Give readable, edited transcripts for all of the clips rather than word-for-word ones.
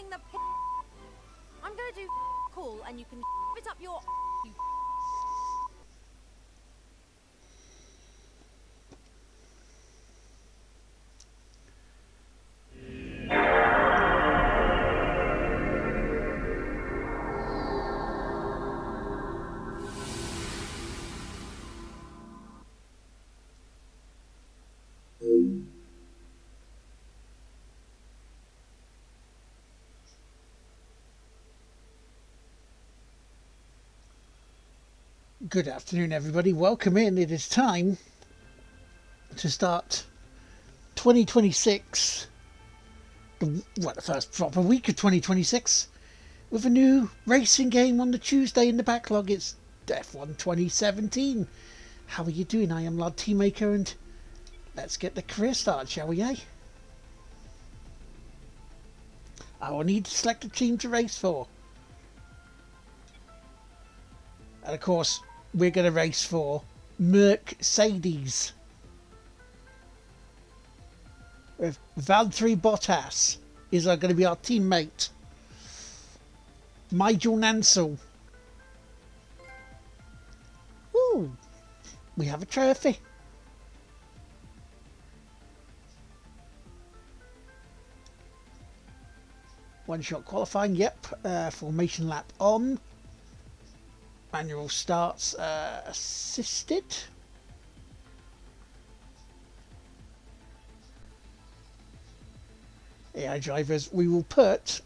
taking the piss. I'm gonna do cool, and you can it up your you. Good afternoon, everybody. Welcome in. It is time to start 2026, the first proper week of 2026, with a new racing game on the Tuesday in the backlog. It's F1 2017. How are you doing? I am Lard Teammaker, and let's get the career started, shall we, eh? I will need to select a team to race for. And of course, we're going to race for Mercedes with Valtteri Bottas is going to be our teammate. Nigel Mansell. Ooh, we have a trophy. One shot qualifying, yep. Formation lap on. Manual starts assisted. AI drivers we will put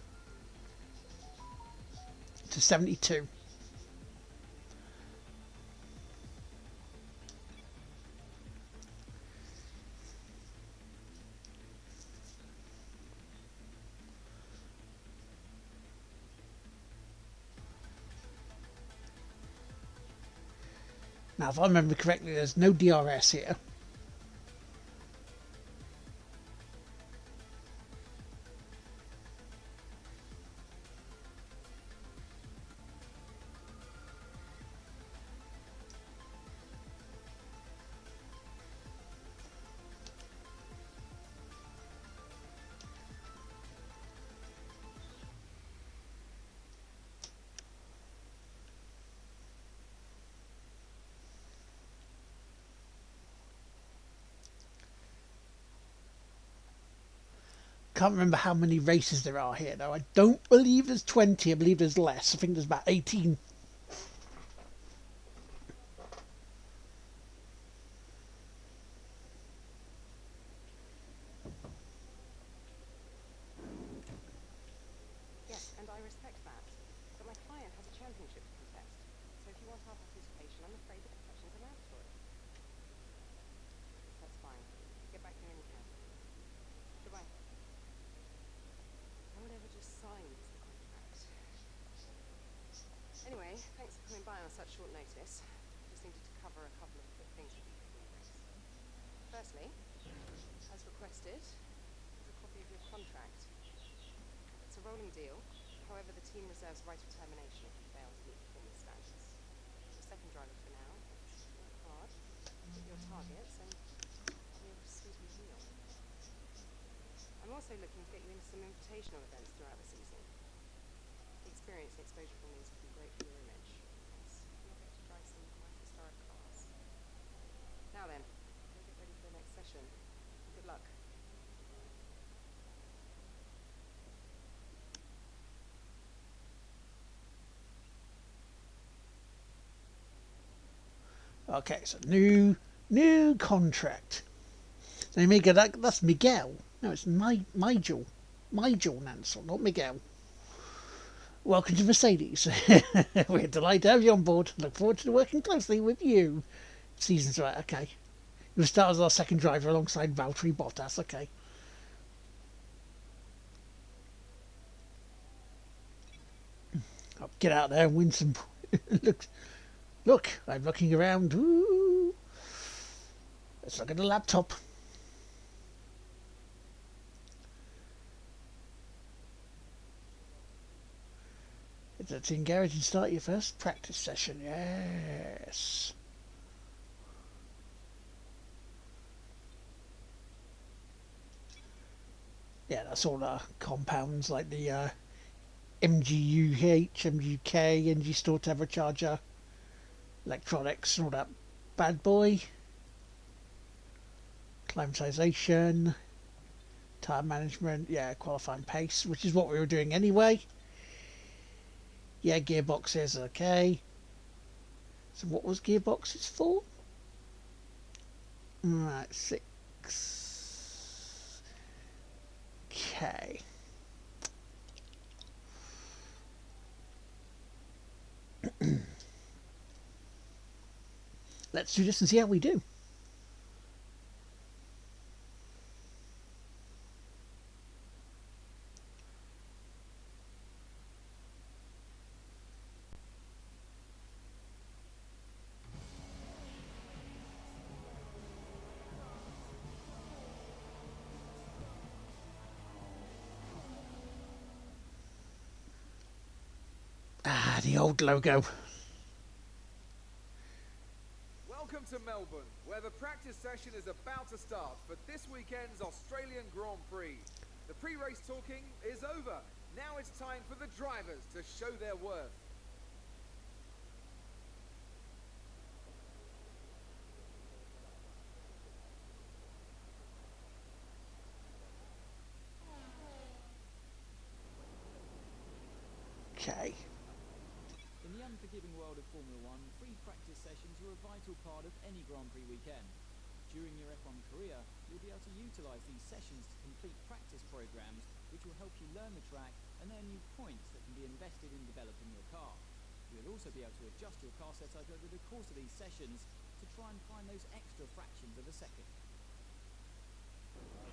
to 72. Now, if I remember correctly, there's no DRS here. Can't remember how many races there are here, though. I don't believe there's 20. I believe there's less. I think there's about 18. Yes, and I respect that. But my client has a championship to contest. So if you want our participation, I'm afraid the concessions are mandatory. That's fine. Get back here when you can. Goodbye. No one ever just signs the contract. Anyway, thanks for coming by on such short notice. Just needed to cover a couple of quick things with you before the race. Firstly, as requested, is a copy of your contract. It's a rolling deal. However, the team reserves right of termination if you fail to meet performance standards. You're second driver for now. Work hard, hit your targets, and I'll be able to sweeten the deal. I'm also looking to get you into some invitational events throughout the season. The experience and exposure for me is to be great for your image. Plus, you'll get to drive some of my historic cars. Now then, go get ready for the next session. Good luck. Okay, so new contract. So you make it like that's Miguel. No, it's Nigel Mansell, not Miguel. Welcome to Mercedes. We're delighted to have you on board. Look forward to working closely with you. Season's right, okay. You'll start as our second driver alongside Valtteri Bottas, okay. I'll get out there and win some. Look, I'm looking around. Ooh. Let's look at the laptop. It's a in garage and start your first practice session. Yes. Yeah, that's all compounds like the MGUH, MGK, energy store turbocharger, electronics, and all that bad boy. Climatization, tire management, yeah, qualifying pace, which is what we were doing anyway. Yeah, gearboxes, okay. So what was gearboxes for? Right, 6. Okay. Let's do this and see how we do. Ah, the old logo. Welcome to Melbourne, where the practice session is about to start for this weekend's Australian Grand Prix. The pre-race talking is over. Now it's time for the drivers to show their worth. Okay. In the unforgiving world of Formula One, free practice sessions are a vital part of any Grand Prix weekend. During your F1 career, you'll be able to utilise these sessions to complete practice programs, which will help you learn the track and earn you points that can be invested in developing your car. You'll also be able to adjust your car setup over the course of these sessions to try and find those extra fractions of a second.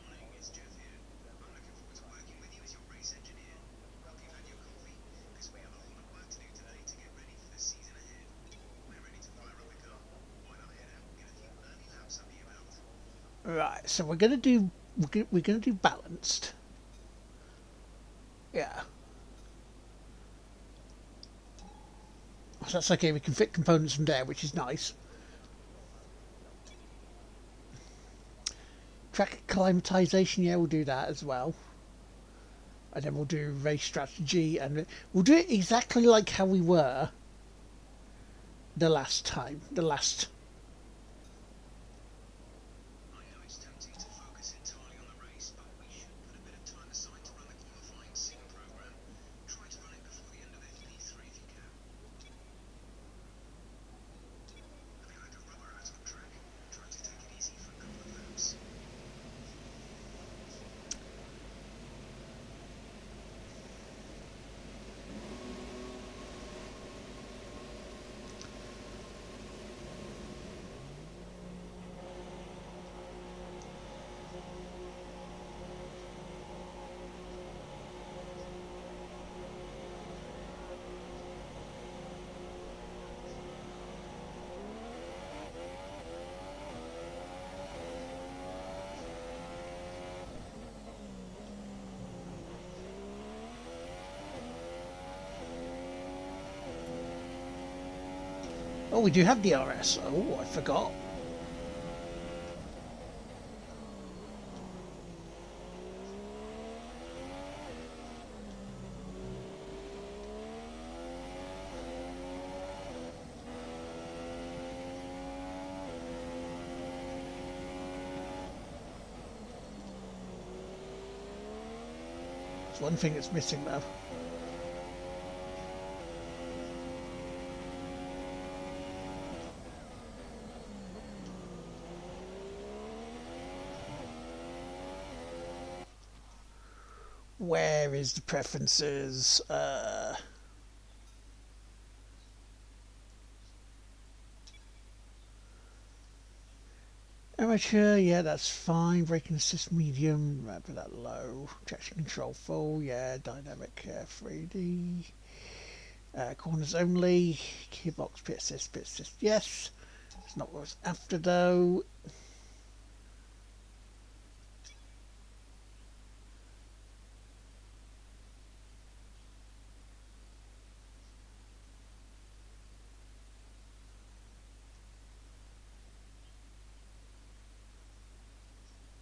Morning, it's Jeff here. I'm looking forward to working with you as your race engineer. Hope you've had your coffee, because we have a lot of work to do today to get ready for the season ahead. We're ready to fire up the car. Why not head out and get a few early laps under your belt? Right, so we're gonna do balanced. Yeah. So that's okay, we can fit components from there, which is nice. Track climatization, yeah, we'll do that as well. And then we'll do race strategy, and we'll do it exactly like how we were the last time. I know it's tempting to focus entirely on the race, but we should put a bit of time aside to run the qualifying sim program. Try to run it before the end of FP3 if you can. Have you had the rubber out on track? Try to take it easy for a couple of laps. Oh, we do have DRS. Oh, I forgot. There's one thing that's missing though. Where is the preferences? Amateur, yeah, that's fine. Braking assist medium, right, put that low. Traction control full, yeah. Dynamic 3D. Corners only. Gearbox, pit assist, yes. It's not what I was after though.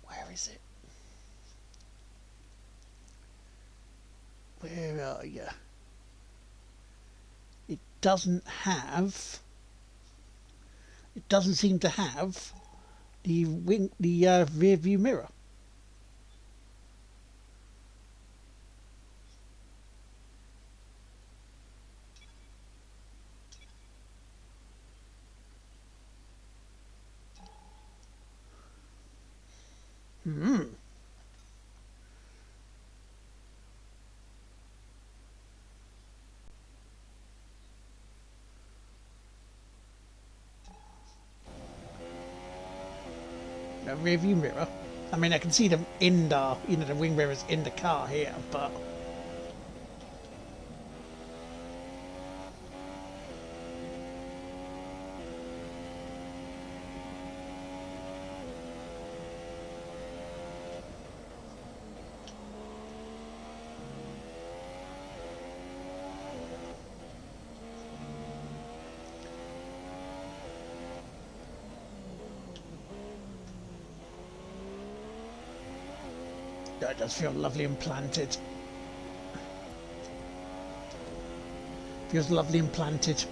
Where is it? Where are you? doesn't have. It doesn't seem to have the rear view mirror. No rear view mirror. I mean, I can see them in the, the wing mirrors in the car here, but that does feel lovely and planted. Feels lovely and planted.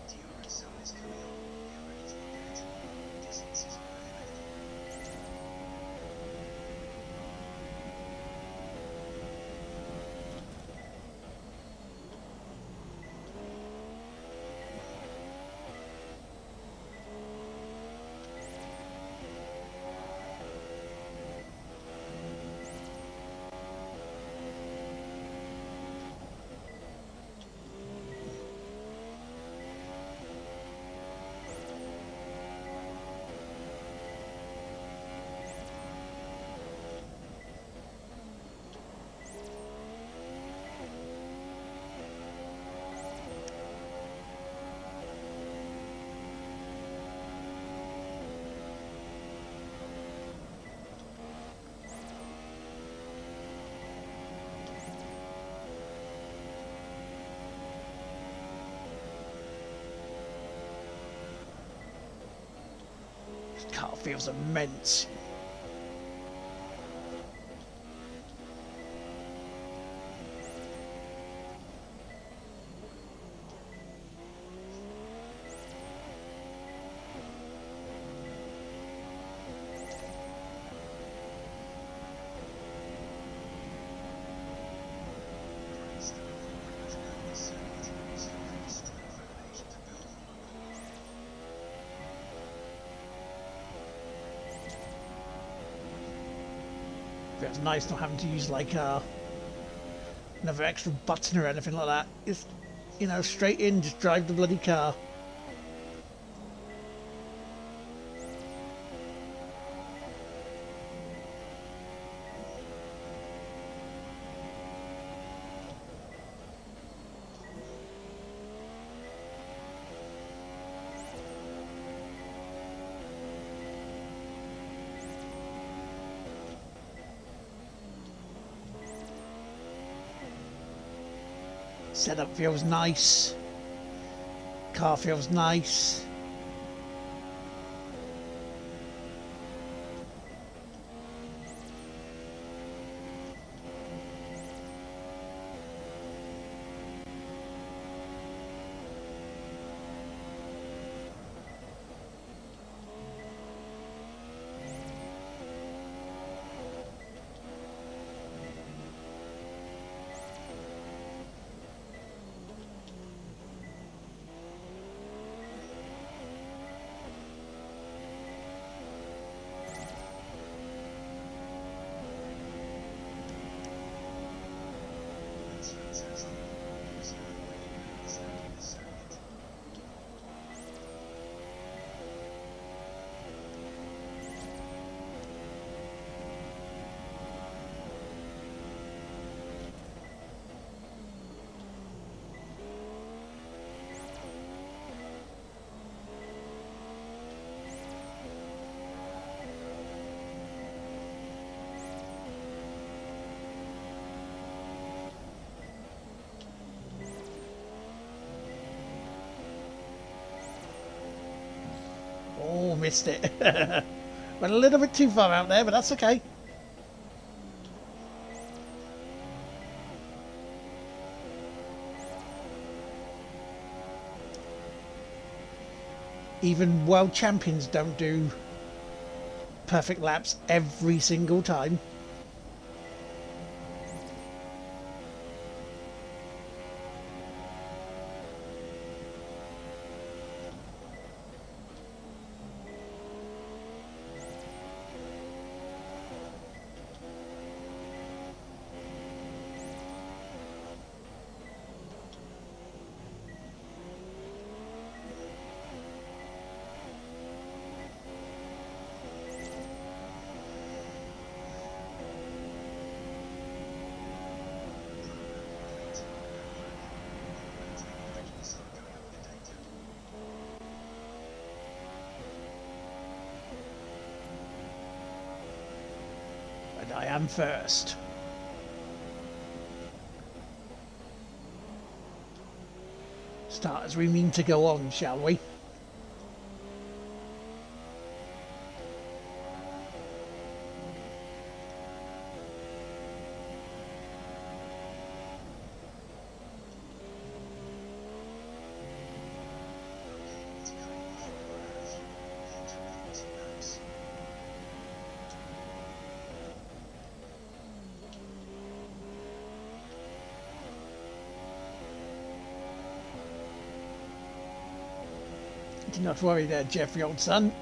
The Orange Zone is coming up. Get ready to engage. Distances are prohibited. This car feels immense. Feels nice not having to use like another extra button or anything like that. It's, straight in, just drive the bloody car. Setup feels nice. Car feels nice. Oh, missed it. Went a little bit too far out there, but that's okay. Even world champions don't do perfect laps every single time. And I am first. Start as we mean to go on, shall we? Do not worry there, Jeffrey, old son.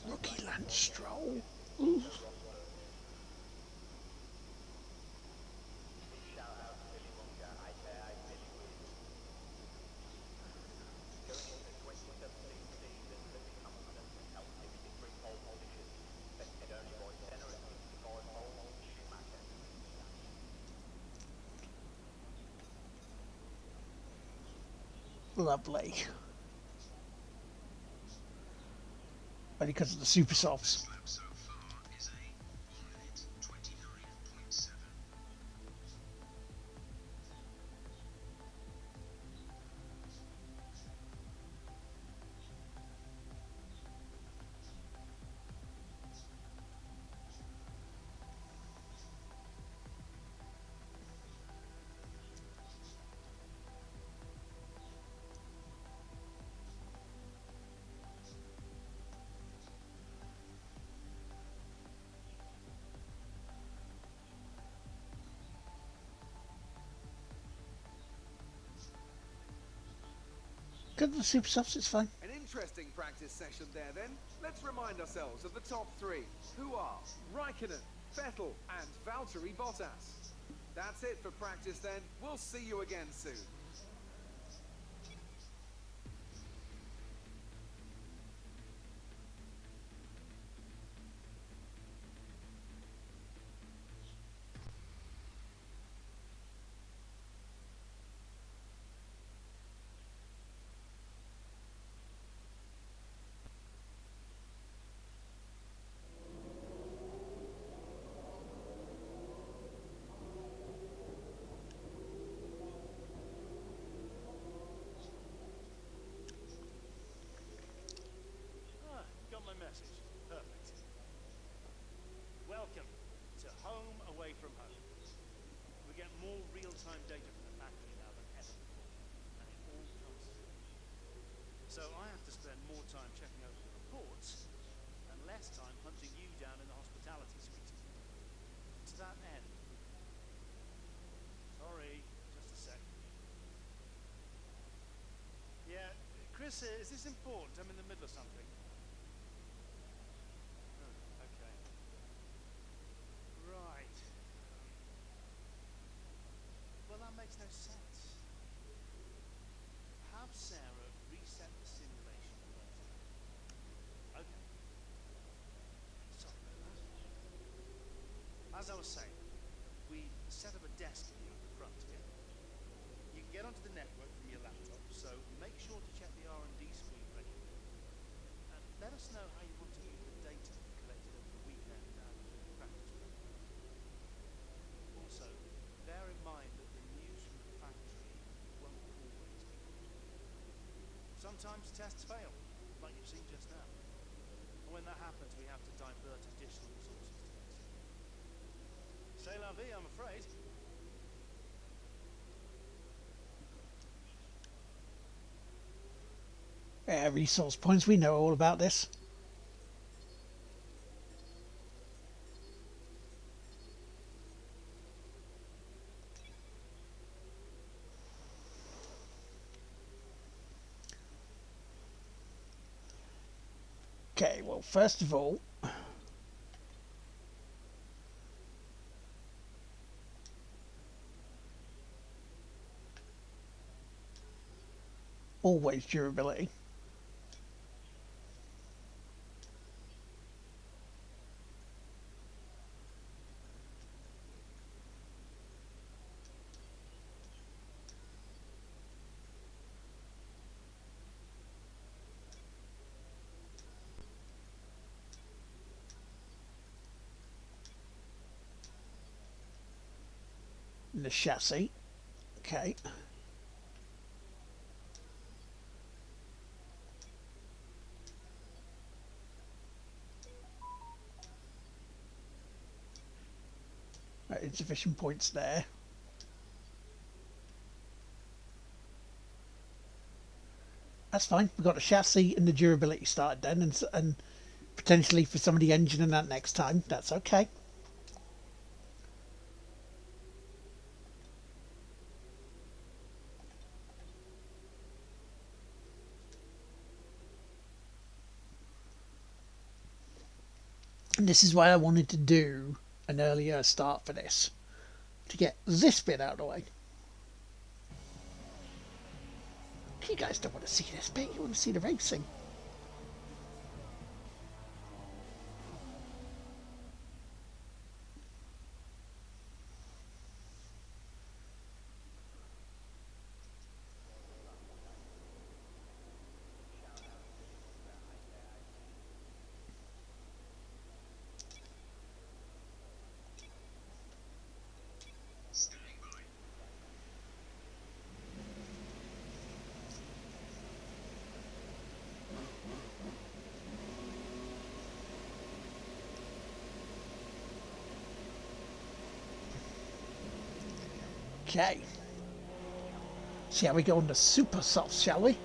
Rookie Lance Stroll. Ooh. Lovely. Only because of the super softs. So far is a 1 minute 29.7. Good for the super softs, it's fine. An interesting practice session there then. Let's remind ourselves of the top three, who are Raikkonen, Vettel and Valtteri Bottas. That's it for practice then. We'll see you again soon. Got my message. Perfect. Welcome to home away from home. We get more real-time data from the factory now than ever before, and it all comes through. So I have to spend more time checking over the reports and less time hunting you down in the hospitality suite. To that end, sorry, just a sec. Yeah, Chris, is this important? I'm in the middle of something. Oh, okay. Right. Well, that makes no sense. Have Sarah reset the simulation later. Okay. Sorry about that. As I was saying, we set up a desk for you at the front here. You can get onto the network from your laptop, so make sure to check the R&D screen regularly. And let us know how you want to use the data collected over the weekend and through the practice program. Also, bear in mind that the news from the factory won't always be good. Sometimes tests fail, like you've seen just now. And when that happens, we have to divert additional resources to fix it. C'est la vie, I'm afraid. Resource points, we know all about this. Okay, well, first of all, always durability. The chassis. Okay. Insufficient points there. That's fine. We've got the chassis and the durability started then, and potentially for some of the engine and that next time. That's okay. And this is why I wanted to do an earlier start for this, to get this bit out of the way. You guys don't want to see this bit, you want to see the racing. Standing by. Okay. See how we go on the super soft, shall we?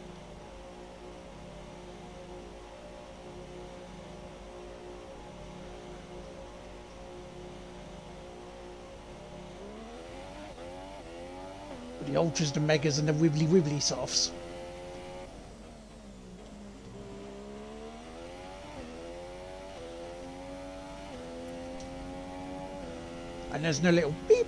The ultras, the megas, and the wibbly wibbly softs. And there's no little beep.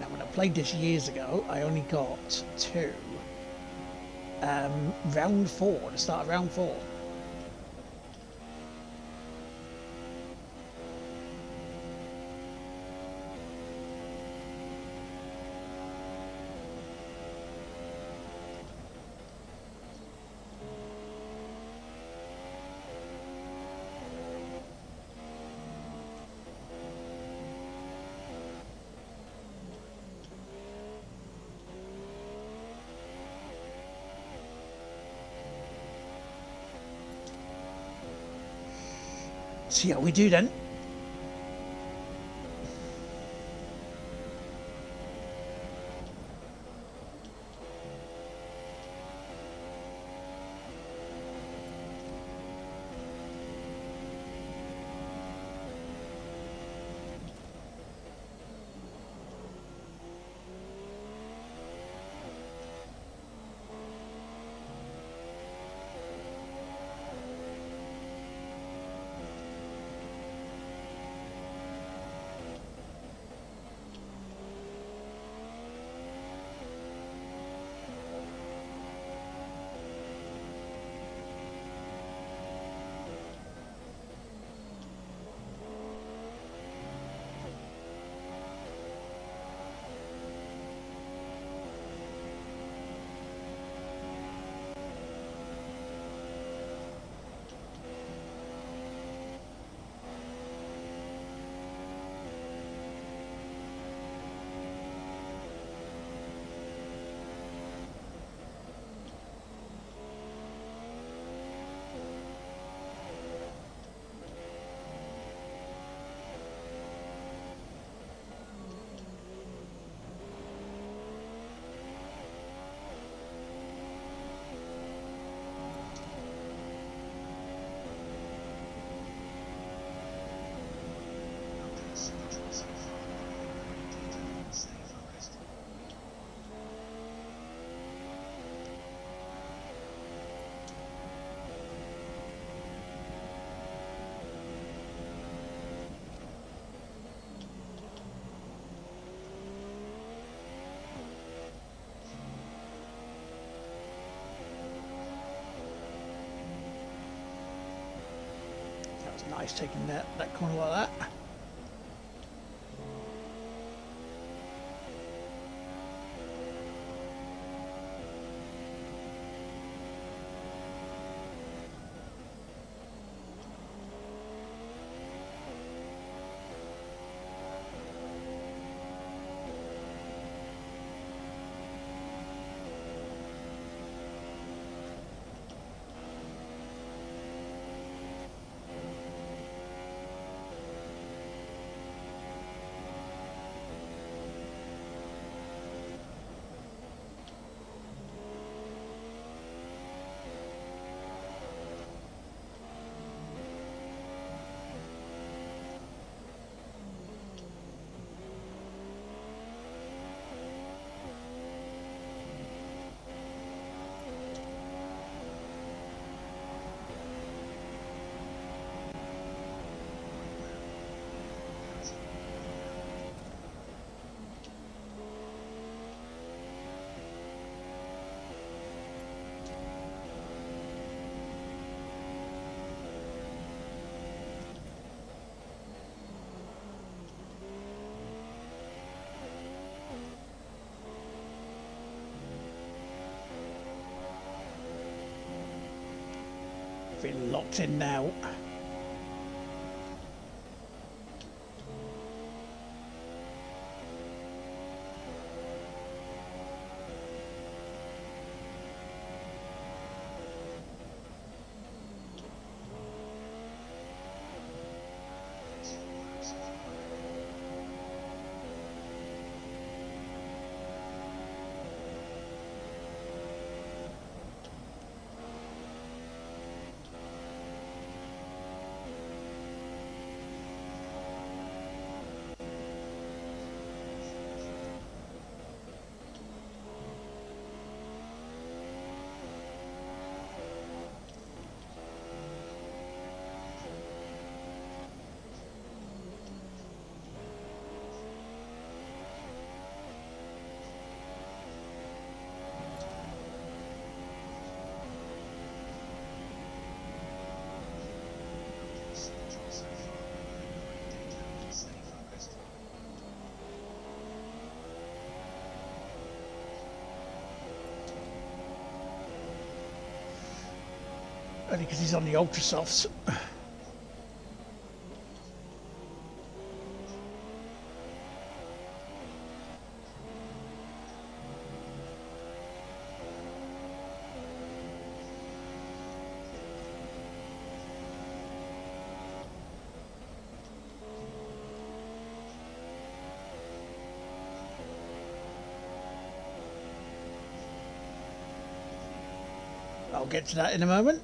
Now, when I played this years ago, I only got to round 4, the start of round 4. See how we do then. That was nice taking that corner like that. Feeling locked in now. Only because he's on the ultra softs. I'll get to that in a moment.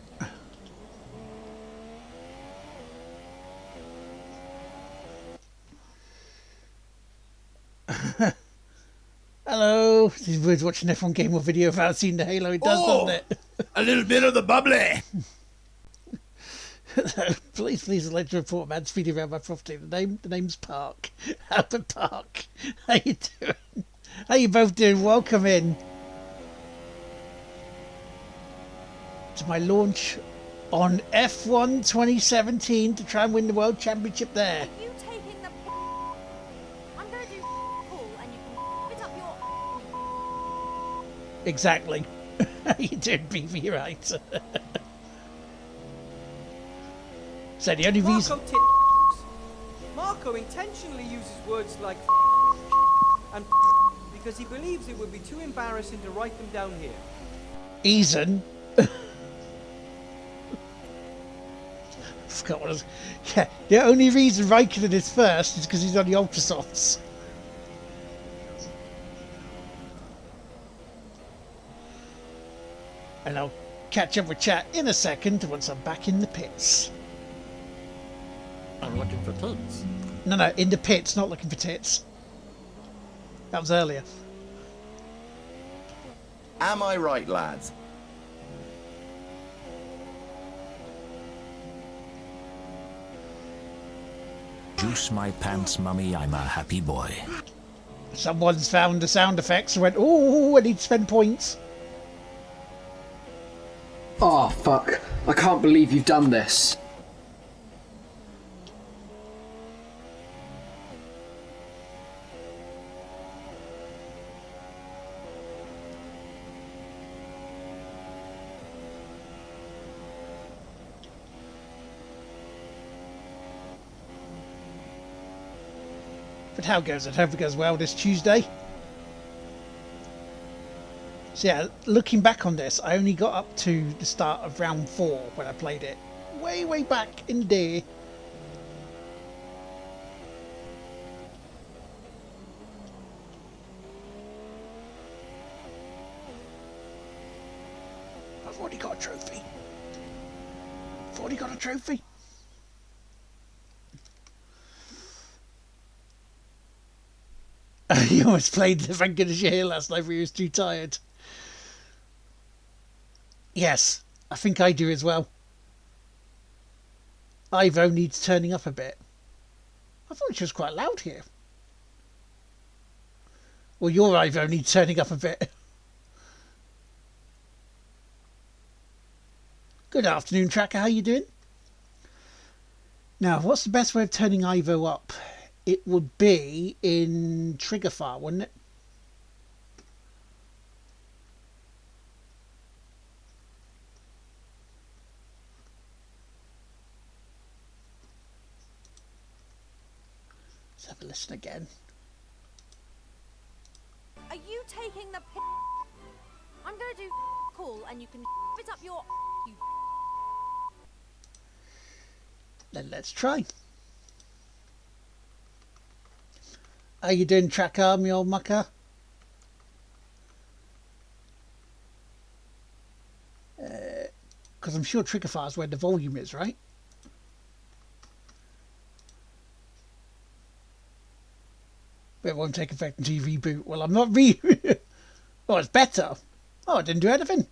Hello. This is weird watching F1 game or video without seeing the halo. It does, doesn't it? A little bit of the bubbly. Please allow to report man speeding around my property. The name's Park. Albert Park. How you doing? How you both doing? Welcome in to my launch on F1 2017 to try and win the World Championship there. Are you taking the I'm gonna do cool and you can spit up your Exactly. How you doing, Beefy? Right. So the only reason... Marco intentionally uses words like and because he believes it would be too embarrassing to write them down here. Eason. Forgot what I was... Yeah, the only reason Raikkonen is first is because he's on the Ultrasofts. And I'll catch up with chat in a second once I'm back in the pits. I'm looking for tits. No, in the pits, not looking for tits. That was earlier. Am I right, lads? Juice my pants, mummy, I'm a happy boy. Someone's found the sound effects and went, ooh, I need to spend points. Oh, fuck. I can't believe you've done this. But how goes it? Hope it goes well this Tuesday. So yeah, looking back on this, I only got up to the start of round 4 when I played it. Way back in the day. I've already got a trophy. I've already got a trophy. You almost played the Thank Goodness You're Here last night, but he was too tired. Yes, I think I do as well. Ivo needs turning up a bit. I thought she was quite loud here. Well, your Ivo needs turning up a bit. Good afternoon, Tracker. How you doing? Now, what's the best way of turning Ivo up? It would be in Triggerfire, wouldn't it? Let's have a listen again. Are you taking the I'm gonna do cool and you can spit up your you Then let's try. How you doing, Tracker, me old mucker? Because I'm sure Triggerfire is where the volume is, right? But it won't take effect until you reboot. Well, I'm not Oh, it's better. Oh, I didn't do anything.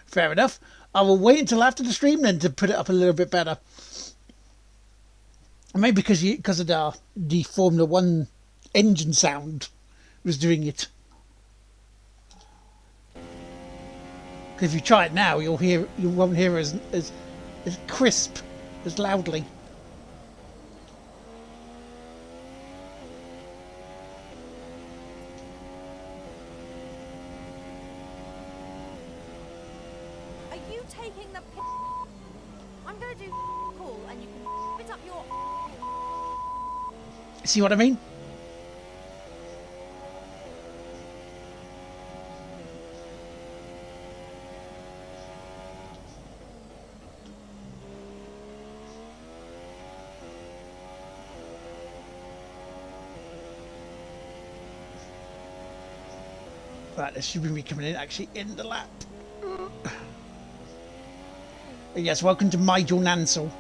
Fair enough. I will wait until after the stream then to put it up a little bit better. Maybe because of the Formula 1 engine sound was doing it. Because if you try it now, you won't hear as crisp, as loudly. Are you taking the I'm gonna do cool and you can spit up your See what I mean? Right, this should be me coming in actually in the lap. Yes, welcome to Nigel Nansel.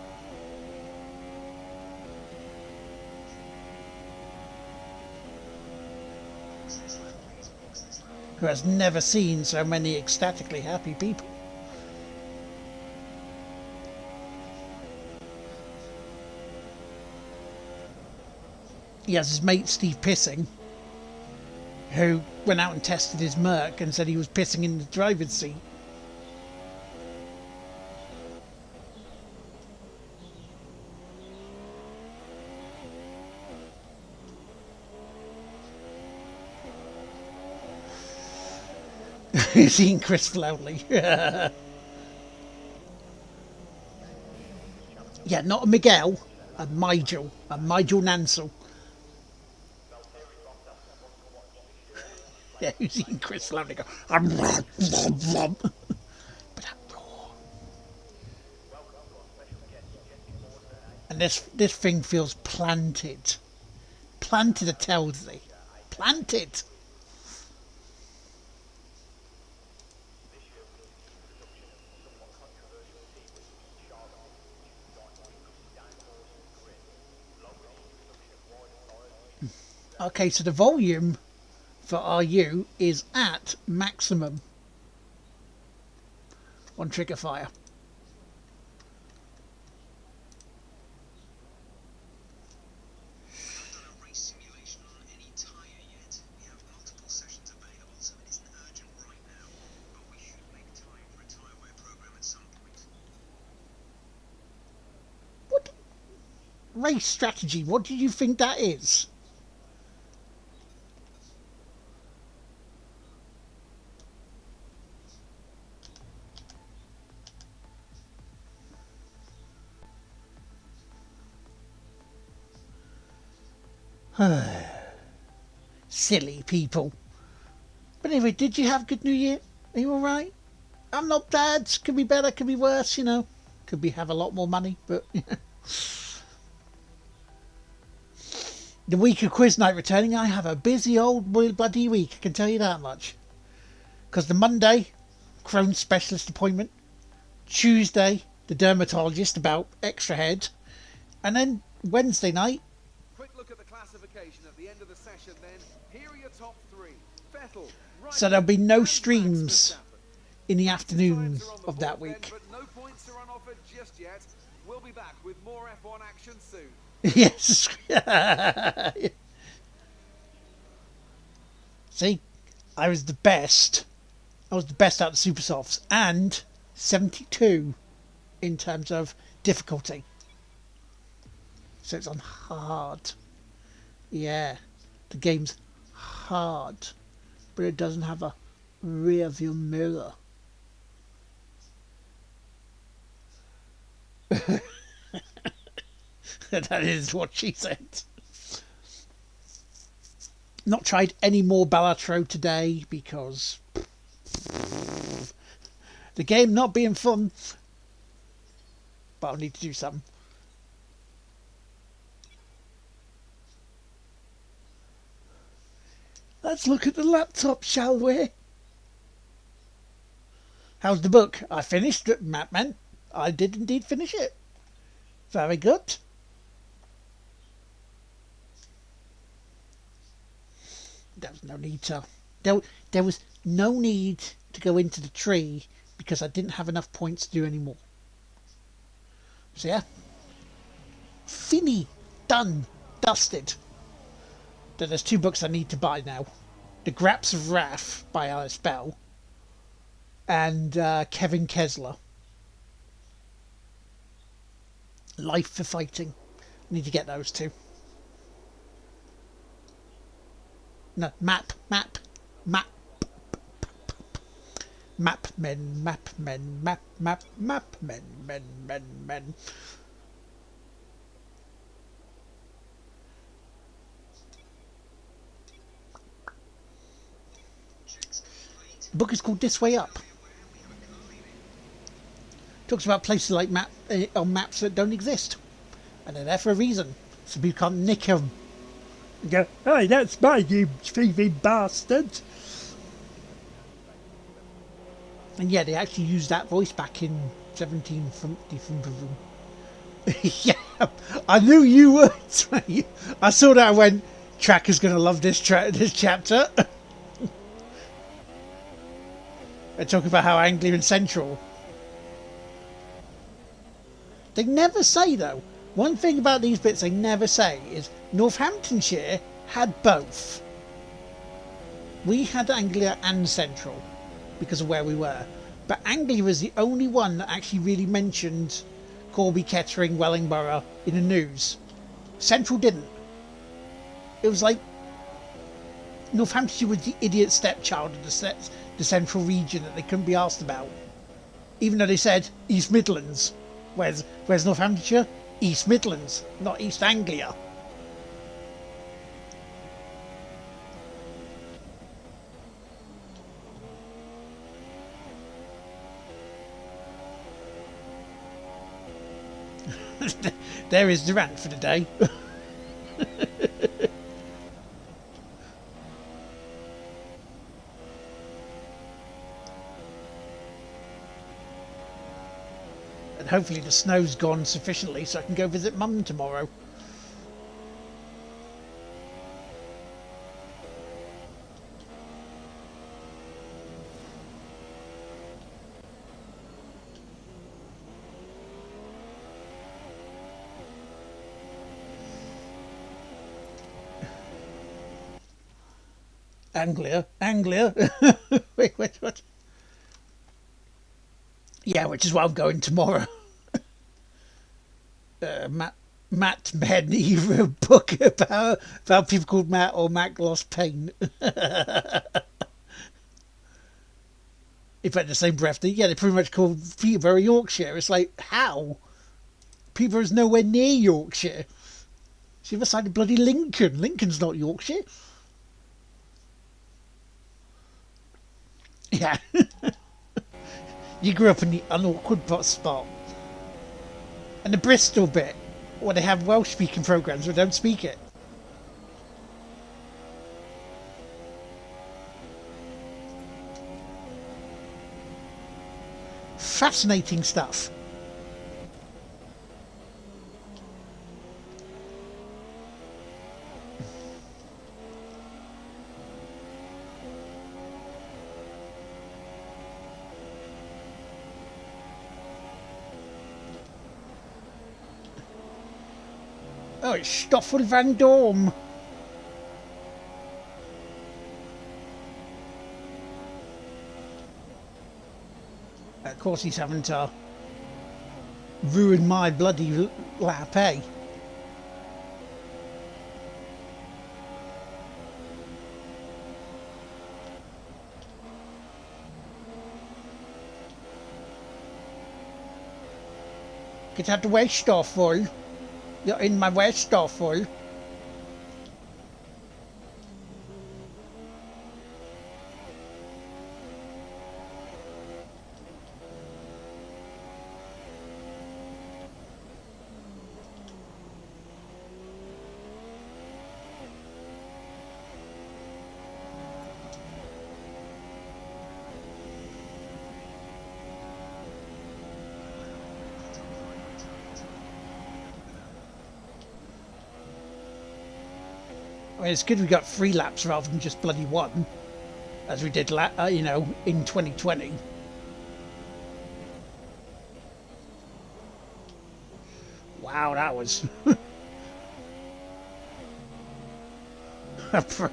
Who has never seen so many ecstatically happy people. He has his mate Steve Pissing, who went out and tested his Merc and said he was pissing in the driver's seat. He's eating Chris loudly. Yeah, not a Miguel, a Nigel Nansel. Yeah, who's eating Chris loudly? Go, but and this thing feels planted. Planted, it tells thee. Planted. Okay, so the volume for RU is at maximum on trigger fire. What race strategy? What do you think that is? Silly people. But anyway, did you have a good New Year? Are you alright? I'm not bad. Could be better, could be worse, you know. Could be have a lot more money, but the week of quiz night returning, I have a busy old bloody week, I can tell you that much. Because the Monday, Crohn's specialist appointment. Tuesday, the dermatologist about extra head. And then Wednesday night, classification at the end of the session, then here are your top three. Vettel, so there'll be no streams in the afternoon of that week. But no points are on offer just yet. We'll be back with more F1 action soon. Yes. See, I was the best. I was the best out of the super softs, and 72 in terms of difficulty. So it's on hard. Yeah, the game's hard, but it doesn't have a rear view mirror. That is what she said. Not tried any more Balatro today because the game not being fun, but I'll need to do something. Let's look at the laptop, shall we? How's the book? I finished it, Mapman. I did indeed finish it. Very good. There was no need to. There was no need to go into the tree because I didn't have enough points to do any more. So yeah. Finny. Done. Dusted. There's two books I need to buy now. The Graps of Wrath by Alice Bell and Kevin Kessler. Life for Fighting. I need to get those two. No, map. Map men. The book is called This Way Up. Talks about places like on maps that don't exist, and they're there for a reason, so people can't nick them and go, "Hey, that's mine, you thieving bastard!" And yeah, they actually used that voice back in 17 from. Yeah, I knew you would. I saw that and went, Tracker's going to love this chapter. They talk about how Anglia and Central. They never say, though. One thing about these bits they never say is Northamptonshire had both. We had Anglia and Central because of where we were. But Anglia was the only one that actually really mentioned Corby, Kettering, Wellingborough in the news. Central didn't. It was like Northamptonshire was the idiot stepchild of the Central region that they couldn't be asked about. Even though they said East Midlands. Where's Northamptonshire? East Midlands, not East Anglia. There is the rant for the day. And hopefully the snow's gone sufficiently so I can go visit Mum tomorrow. Anglia. Wait, what? Yeah, which is why I'm going tomorrow. Matt Medney wrote a book about people called Matt or Matt lost pain. In fact, the same breath, they pretty much called Peterborough Yorkshire. It's like, how? Peterborough is nowhere near Yorkshire. It's the other side of bloody Lincoln. Lincoln's not Yorkshire. Yeah. You grew up in the unawkward spot. And the Bristol bit, where they have Welsh speaking programmes but don't speak it. Fascinating stuff. Oh, it's Stoffel van Dorm. Of course he's having to ruin my bloody lap, eh? Get out the way, Stoffel. You're in my way, Stoffel. I mean, it's good we got 3 laps rather than just bloody 1, as we did, in 2020. Wow, that was... I broke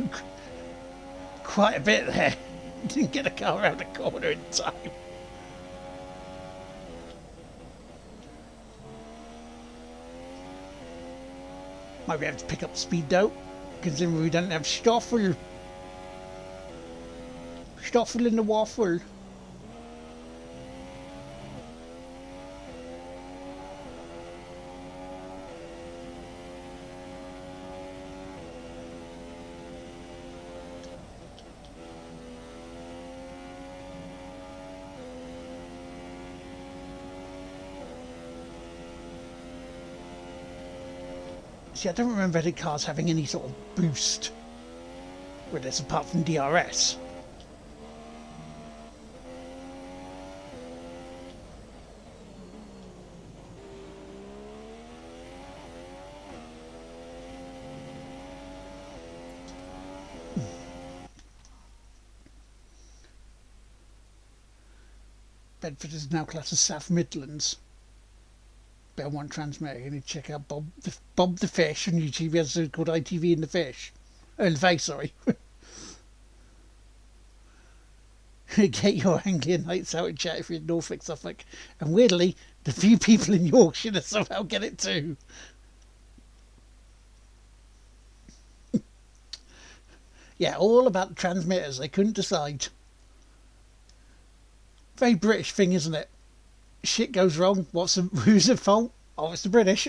quite a bit there. Didn't get a car around the corner in time. Might be able to pick up speed though, considering we don't have Stoffel. Stoffel in the waffle. See, I don't remember any cars having any sort of boost with this apart from DRS. Bedford is now classed as South Midlands. Belmont Transmitter. You need to check out Bob the Fish on YouTube. He has something called ITV in the Fish. Oh, in the Face, sorry. Get your Anglian nights out in chat if you're in Norfolk, Suffolk. And weirdly, the few people in Yorkshire somehow get it too. Yeah, all about the transmitters. They couldn't decide. Very British thing, isn't it? Shit goes wrong. Who's at fault? Oh, it's the British.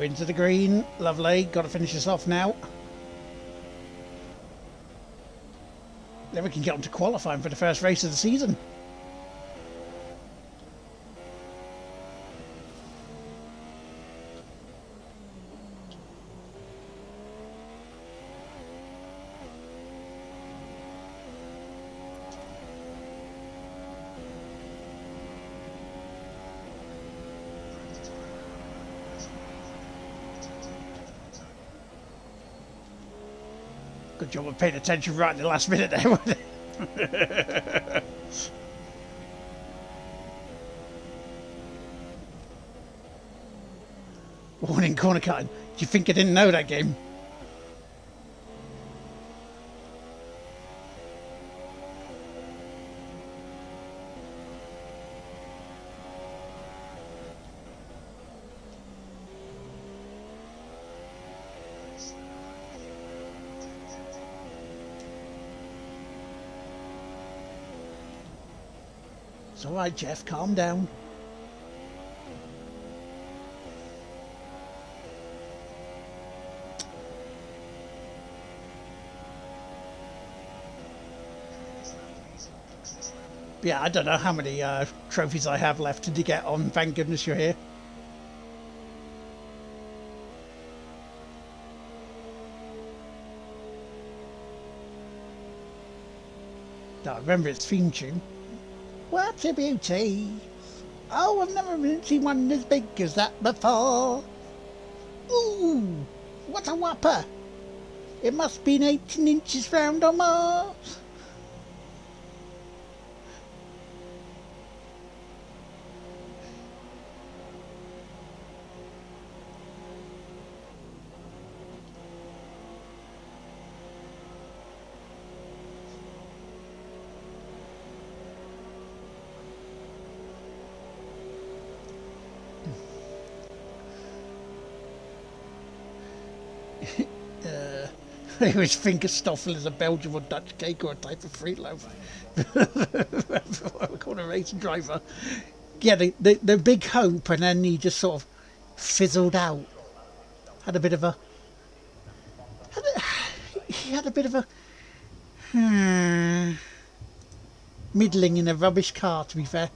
Into the green. Lovely. Got to finish this off now. Then we can get on to qualifying for the first race of the season. Good job of paying attention right at the last minute there, wasn't it? Warning, corner cutting. Do you think I didn't know that game? It's all right, Jeff. Calm down. Yeah, I don't know how many trophies I have left to get on. Thank goodness you're here. I remember its theme tune. What a beauty! Oh, I've never seen one as big as that before. Ooh, what a whopper! It must be 18 inches round or more. I always think of Stoffel as a Belgian or Dutch cake or a type of fruit loaf. I call a racing driver. Yeah, the big hope, and then he just sort of fizzled out. Had a bit of a... He had a bit of a... middling in a rubbish car, to be fair.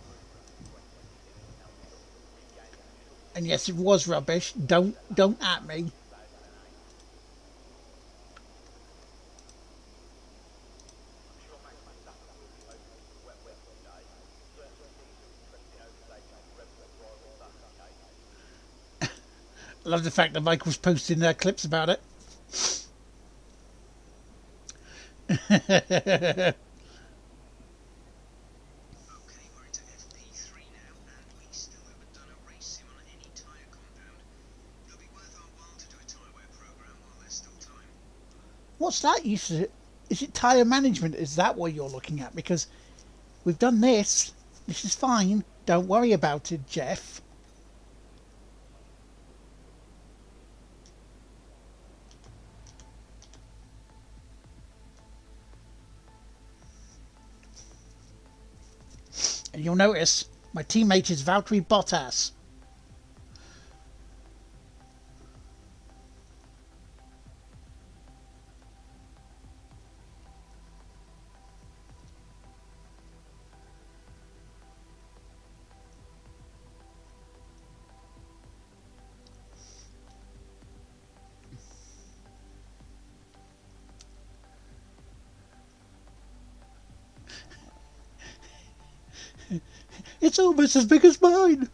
And yes, it was rubbish. Don't at me. I love the fact that Michael's posting clips about it. Okay, we're into FP3 now, and we still haven't done a race sim on any tyre compound. It'll be worth our while to do a tyre wear program while there's still time. What's that? is it tyre management? Is that what you're looking at? Because we've done this. This is fine. Don't worry about it, Jeff. And you'll notice my teammate is Valtteri Bottas. It's almost as big as mine.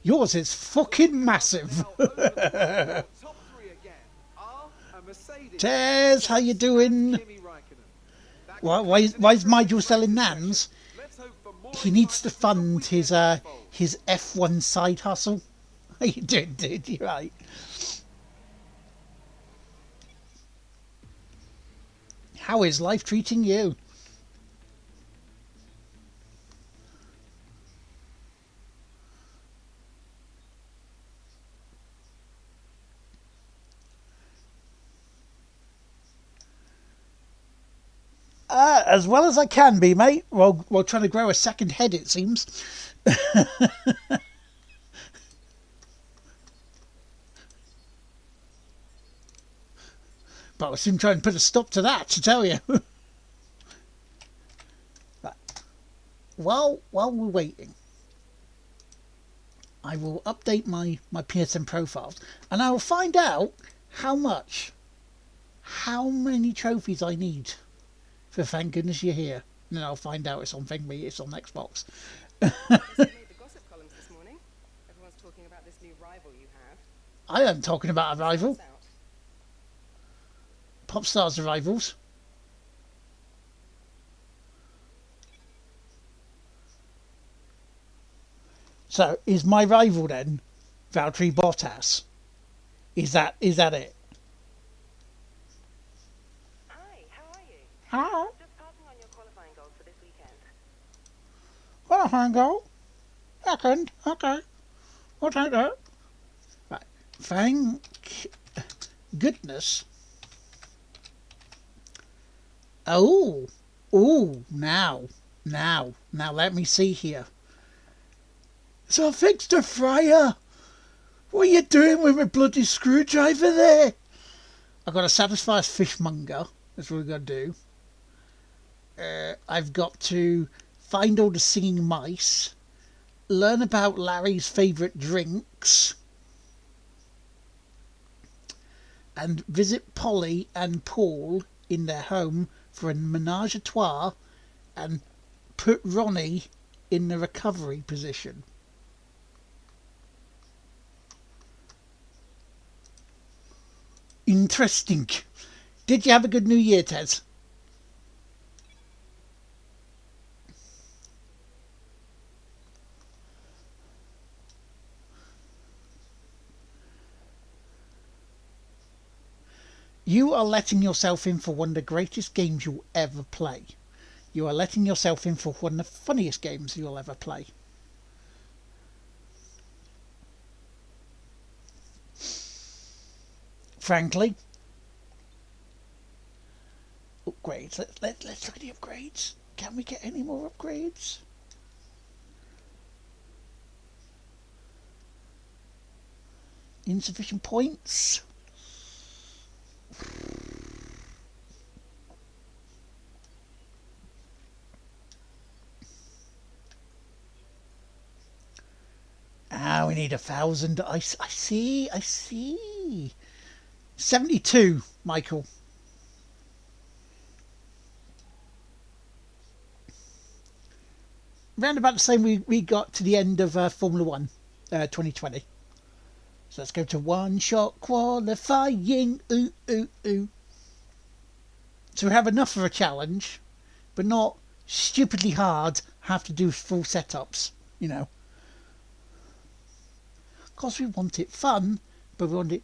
Yours is fucking massive. Tez, how you doing? Why is Nigel selling Nans? He needs to fund his F1 side hustle. How you doing, dude? You right? How is life treating you? As well as I can be, mate. Well, trying to grow a second head, it seems. But I'll soon try and put a stop to that, to tell you. Right. While we're waiting, I will update my PSN profiles, and I will find out how many trophies I need. For thank goodness you're here. And then I'll find out it's on Thingy, it's on Xbox. Made the gossip columns this morning. Everyone's talking about this new rival you have. I am talking about a rival. Popstars are rivals. So, is my rival then Valtteri Bottas? Is that it? Hi, how are you? Hi. Just passing on your qualifying goals for this weekend. Qualifying goal? Second? Okay. I'll take that. Right. Thank goodness. Oh. Now let me see here. So I fixed a fryer. What are you doing with my bloody screwdriver there? I've got to satisfy a fishmonger. That's what we've got to do. I've got to find all the singing mice. Learn about Larry's favourite drinks. And visit Polly and Paul in their home for a menage a trois. And put Ronnie in the recovery position. Interesting. Did you have a good New Year, Tez? You are letting yourself in for one of the greatest games you'll ever play. You are letting yourself in for one of the funniest games you'll ever play. Frankly. Upgrades. Let's look at the upgrades. Can we get any more upgrades? Insufficient points. We need 1,000. I see. 72, Michael. Round about the same we got to the end of Formula 1 2020. So let's go to one-shot qualifying. Ooh. So we have enough of a challenge, but not stupidly hard, have to do full setups, you know. Of course we want it fun, but we want it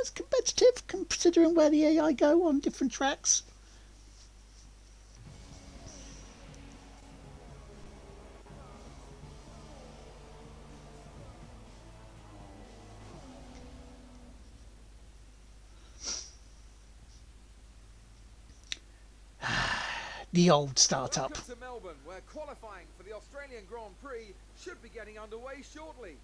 it's competitive considering where the AI go on different tracks. The old startup. Welcome to Melbourne, where qualifying for the Australian Grand Prix should be getting underway shortly.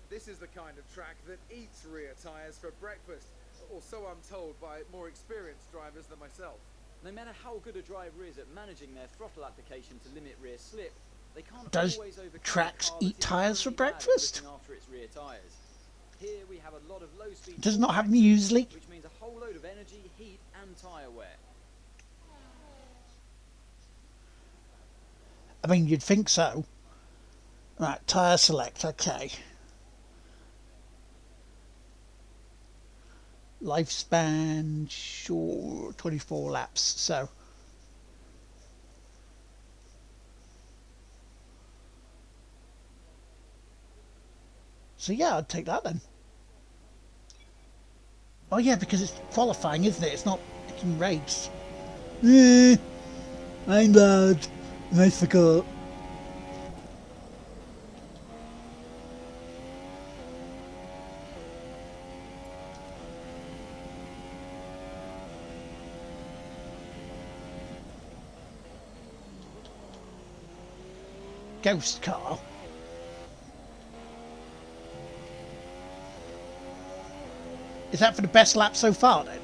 This is the kind of track that eats rear tyres for breakfast, or so I'm told by more experienced drivers than myself. No matter how good a driver is at managing their throttle application to limit rear slip, they can't Does always overcome tracks a car eat that is tyres for really bad at breakfast? looking after its rear tyres. Here we have a lot of low-speed Does not have tracks, muesli. which means a whole load of energy, heat, and tyre wear. I mean, you'd think so. Right, tyre select, okay. Lifespan, sure, 24 laps, so. So yeah, I'd take that then. Oh yeah, because it's qualifying, isn't it? It's not picking race. I'm Lard. I forgot. Ghost car. Is that for the best lap so far then?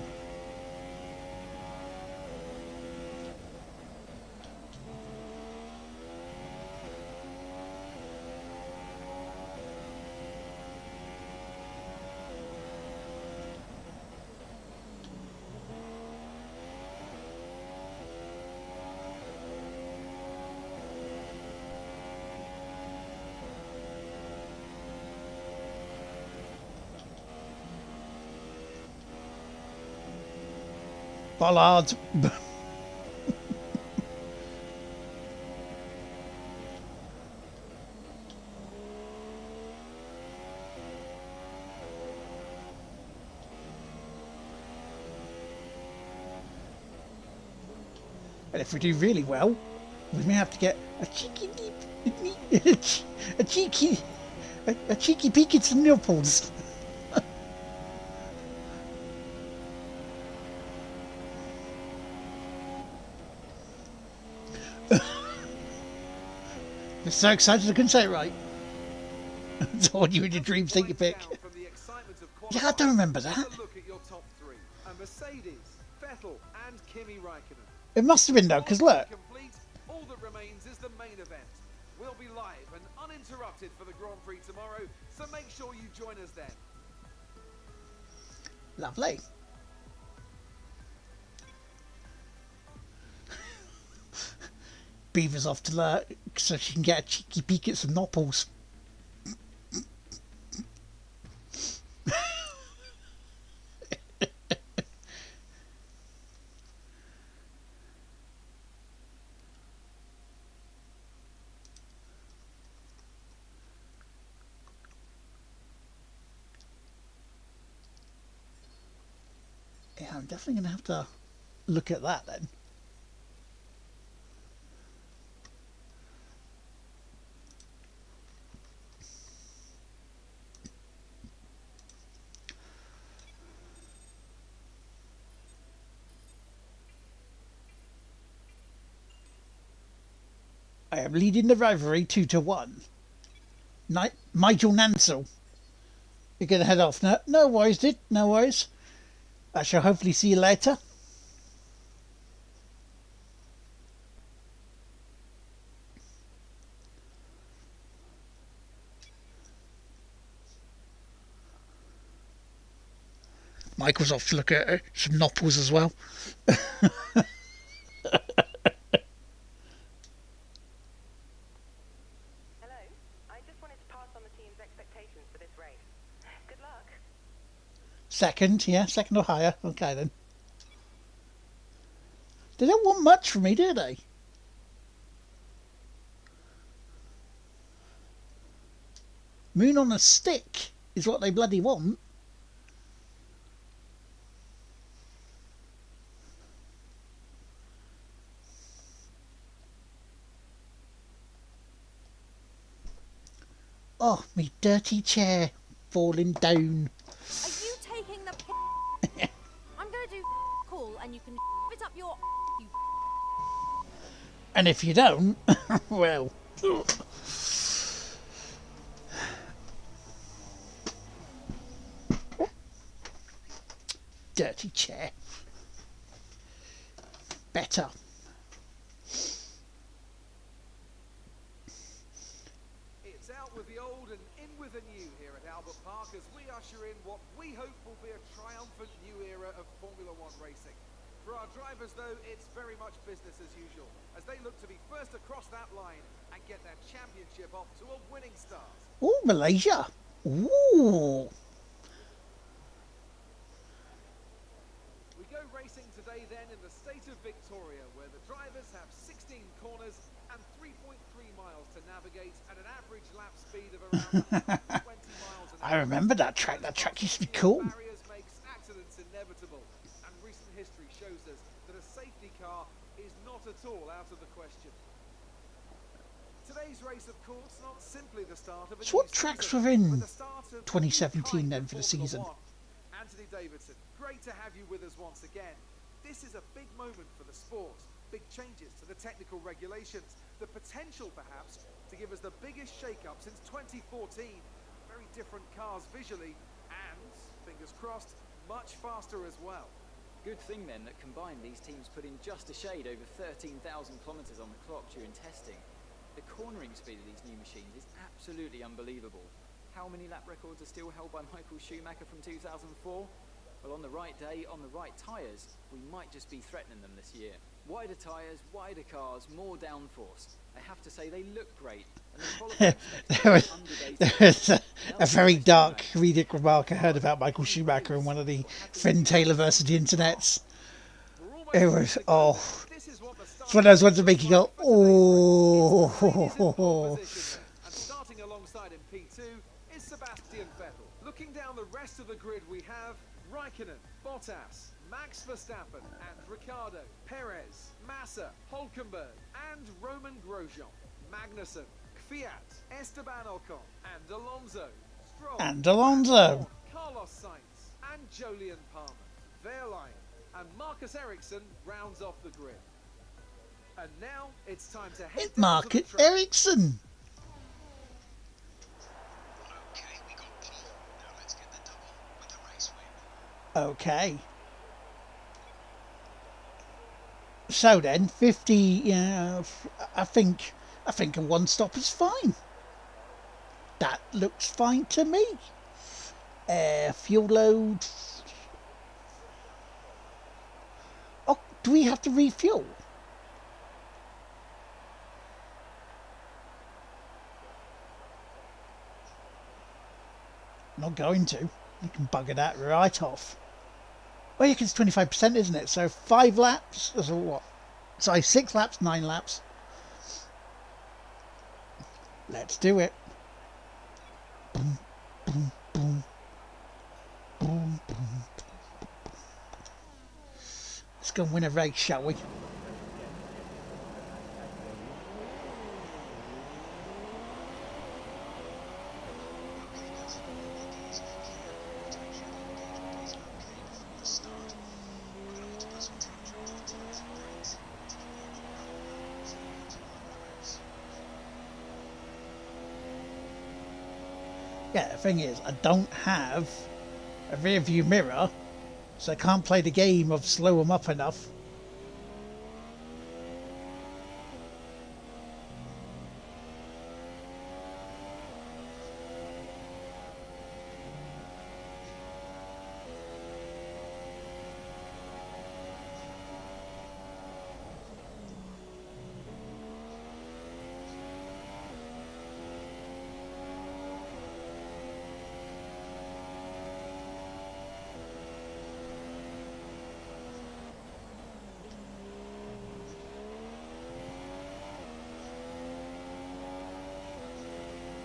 Bollard. And if we do really well, we may have to get a cheeky a cheeky peek at some nipples. I'm so excited I couldn't say it right. It's all you in your dreams think you pick. Yeah, I don't remember that. Look at your top three. A Mercedes, Vettel, and Kimi Raikkonen. It must have been though, because look. Complete. All that remains is the main event. We'll be live and uninterrupted for the Grand Prix tomorrow, so make sure you join us then. Lovely. Beaver's off to learn so she can get a cheeky peek at some nopples. Yeah, I'm definitely going to have to look at that then. I am leading the rivalry 2-1. Nigel Nansel. You're going to head off now. No worries, dude. No worries. I shall hopefully see you later. Michael's off to look at some nopples as well. Second, yeah, second or higher. Okay then. They don't want much from me, do they? Moon on a stick. is what they bloody want. Oh, me dirty chair falling down. Are you taking the I'm gonna do cool and you can it up your you And if you don't, well. Dirty chair. Better. It's out with the old and in with the new here at Albert Park as we usher in what we hope will be a triumphant new era of Formula One racing. For our drivers, though, it's very much business as usual, as they look to be first across that line and get their championship off to a winning start. Oh, Malaysia. Ooh. We go racing today then in the state of Victoria, where the drivers have 16 corners and 3.3 miles to navigate at an average lap speed of around 120 miles an hour. I remember that track. That track used to be cool. Barriers makes accidents inevitable, and recent history shows us that a safety car is not at all out of the question. Today's race, of course, not simply the start of a So what new tracks season, were in but the start of 2017 then for the Formula season? One. Anthony Davidson, great to have you with us once again. This is a big moment for the sport. Big changes to the technical regulations. The potential, perhaps, to give us the biggest shake-up since 2014. Very different cars visually, and, fingers crossed, much faster as well. Good thing then that combined these teams put in just a shade over 13,000 kilometres on the clock during testing. The cornering speed of these new machines is absolutely unbelievable. How many lap records are still held by Michael Schumacher from 2004? Well, on the right day, on the right tyres, we might just be threatening them this year. Wider tyres, wider cars, more downforce. I have to say they look great. And the there was a very dark comedic remark I heard about Michael Schumacher in one of the Finn Taylorversity internets. It was, oh, it's one of those ones that make you go, oh. And starting alongside in P2 is Sebastian Vettel. Looking down the rest of the grid, we have Raikkonen, Bottas, Max Verstappen and Ricciardo, Perez, Massa, Hulkenberg and Roman Grosjean, Magnussen, Kvyat, Esteban Ocon and Alonso, Stroll, Carlos Sainz and Jolyon Palmer, Verline and Marcus Ericsson rounds off the grid. And now it's time to head It's down Marcus to the track. Ericsson. Okay, we got pole. Now let's get the double with the race win. Okay. So then, 50. Yeah, I think a one stop is fine. That looks fine to me. Fuel load. Oh, do we have to refuel? Not going to. You can bugger that right off. Well, you can, it's 25%, isn't it? So 5 laps, so what? Sorry, 6 laps, 9 laps. Let's do it. Boom, boom, boom. Boom, boom. Let's go and win a race, shall we? Yeah, the thing is, I don't have a rear view mirror, so I can't play the game of slow them up enough.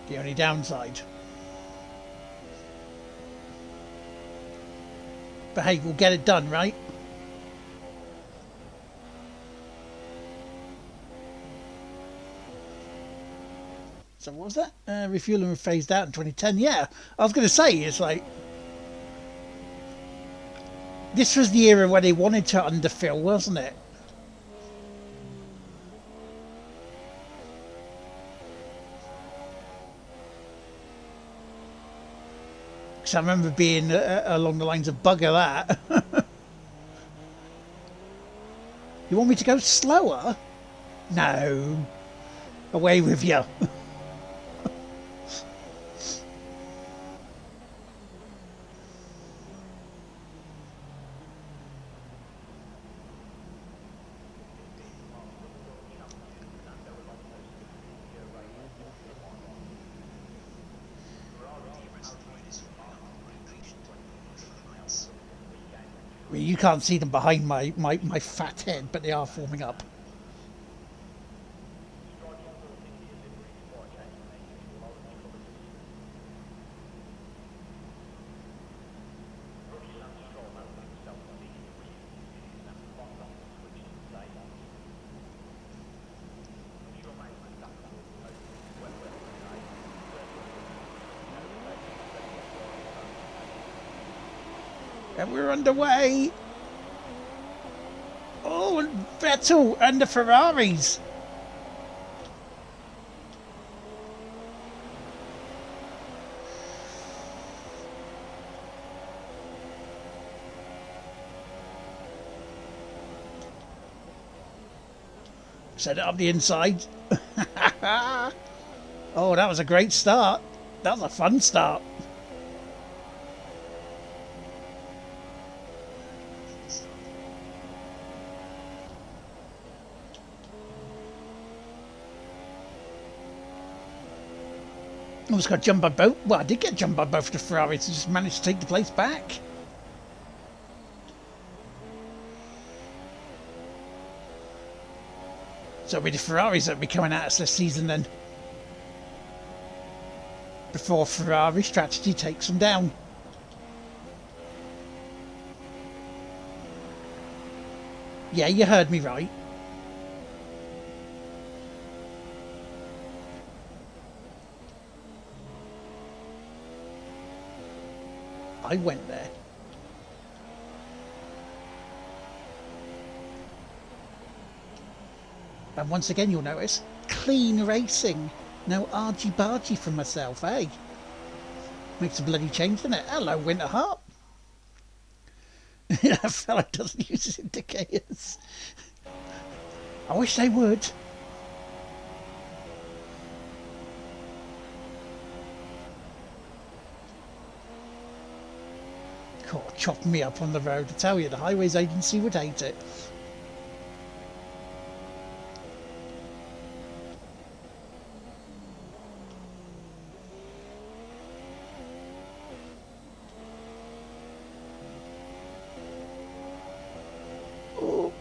The only downside. But hey, we'll get it done, right? So what was that? Refueling was phased out in 2010. Yeah, I was going to say, it's like... This was the era where they wanted to underfill, wasn't it? Because I remember being along the lines of bugger that. You want me to go slower? No. Away with you. You can't see them behind my fat head, but they are forming up. And we're underway. Oh, and Vettel and the Ferraris. Set it up the inside. Oh, that was a great start. That was a fun start. I almost got jumped by both. Well, I did get jumped by both the Ferraris and just managed to take the place back. So it'll be the Ferraris that'll be coming at us this season then. Before Ferrari strategy takes them down. Yeah, you heard me right. I went there. And once again you'll notice, clean racing. No argy-bargy for myself, eh? Makes a bloody change, doesn't it? Hello, Winterheart. That fella doesn't use his indicators. I wish they would. God, chopping me up on the road. I tell you, the Highways Agency would hate it. Oh.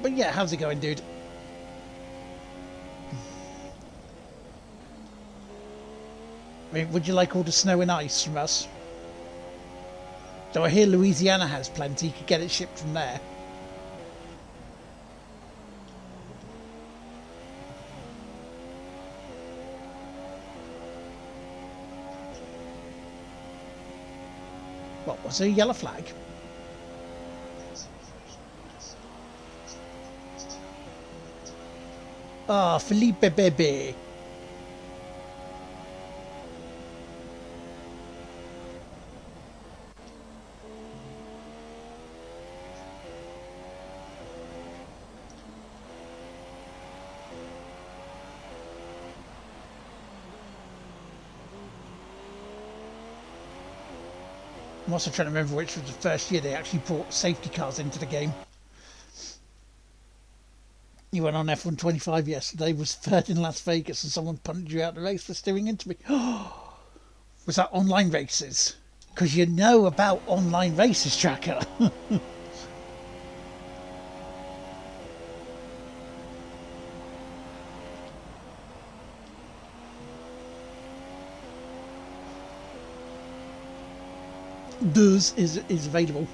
But yeah, how's it going, dude? I mean, would you like all the snow and ice from us? Though I hear Louisiana has plenty, you could get it shipped from there. What, was there a yellow flag? Ah, Felipe Bebe. I'm also trying to remember which was the first year they actually brought safety cars into the game. You went on F1 25 yesterday, was third in Las Vegas, and someone punted you out the race for steering into me. Was that online races? Because you know about online races, Tracker. Does is available.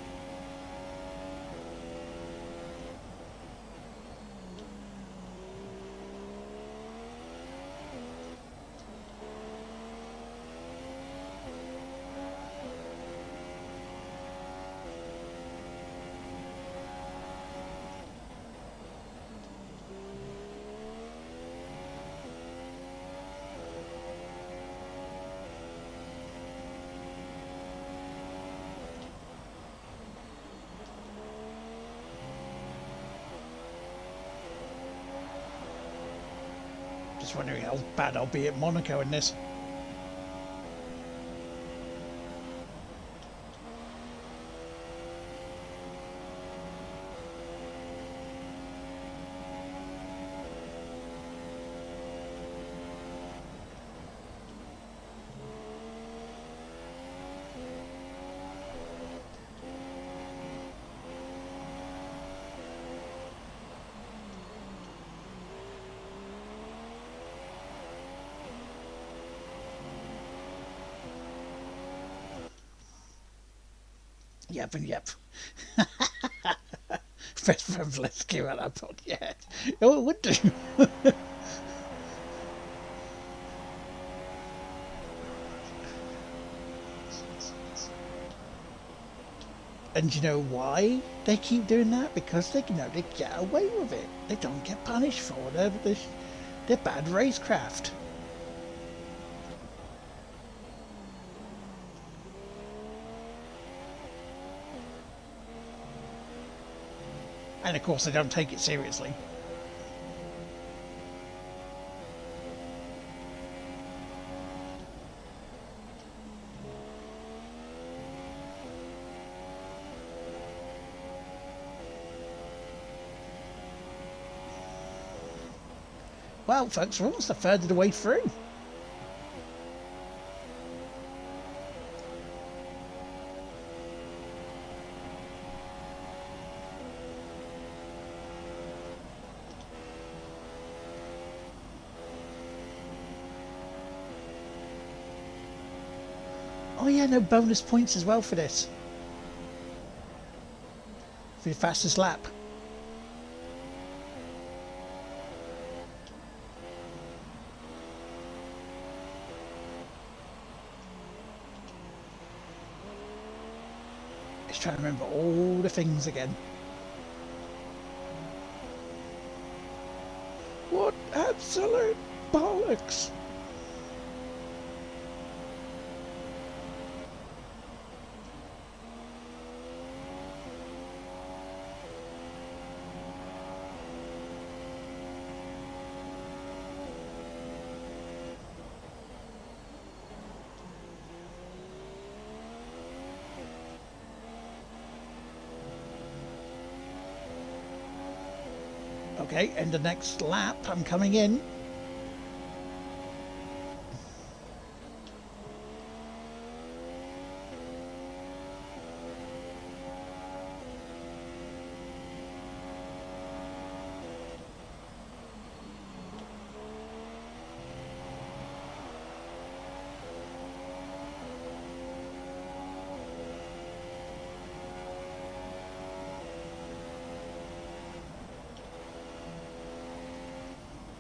just wondering how bad I'll be at Monaco in this. Yep and yep. Best friends, let's give it up on, yeah. Oh, it would do. And you know why they keep doing that? Because they know they get away with it. They don't get punished for it. They're bad racecraft. And of course they don't take it seriously. Well, folks, we're almost a third of the way through. Oh yeah, no bonus points as well for this. For your fastest lap. Just trying to remember all the things again. What absolute bollocks! Okay, and the next lap, I'm coming in.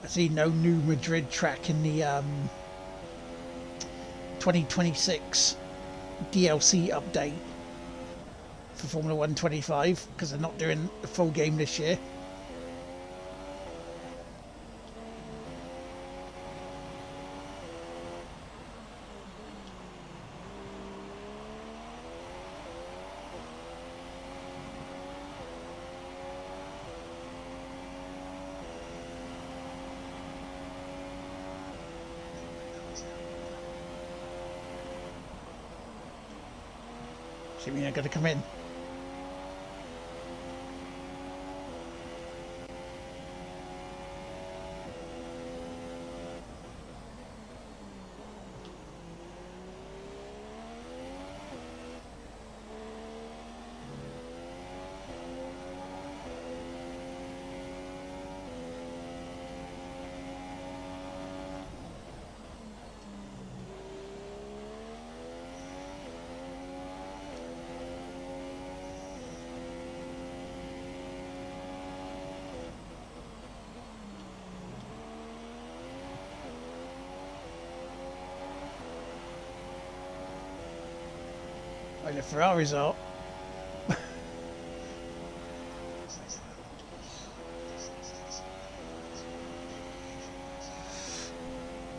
I see no new Madrid track in the 2026 DLC update for Formula 125 because they're not doing the full game this year. So you mean I got to come in? Like the Ferraris are.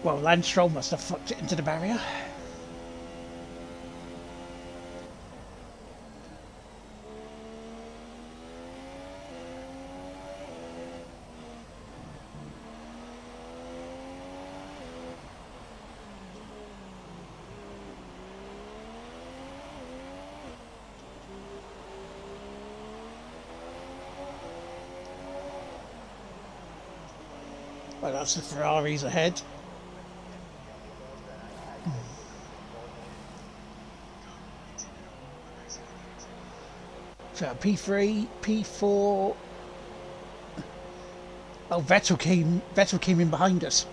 Well, Lance Stroll must have fucked it into the barrier. Well, that's the Ferraris ahead. So P3, P4. Oh, Vettel came in behind us.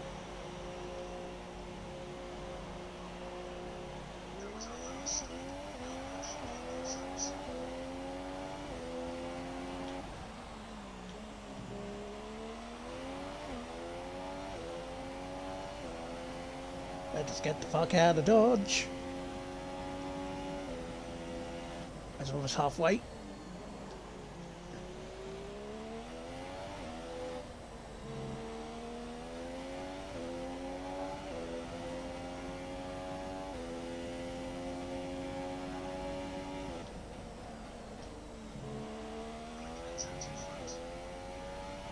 Let's get the fuck out of Dodge. That's almost halfway.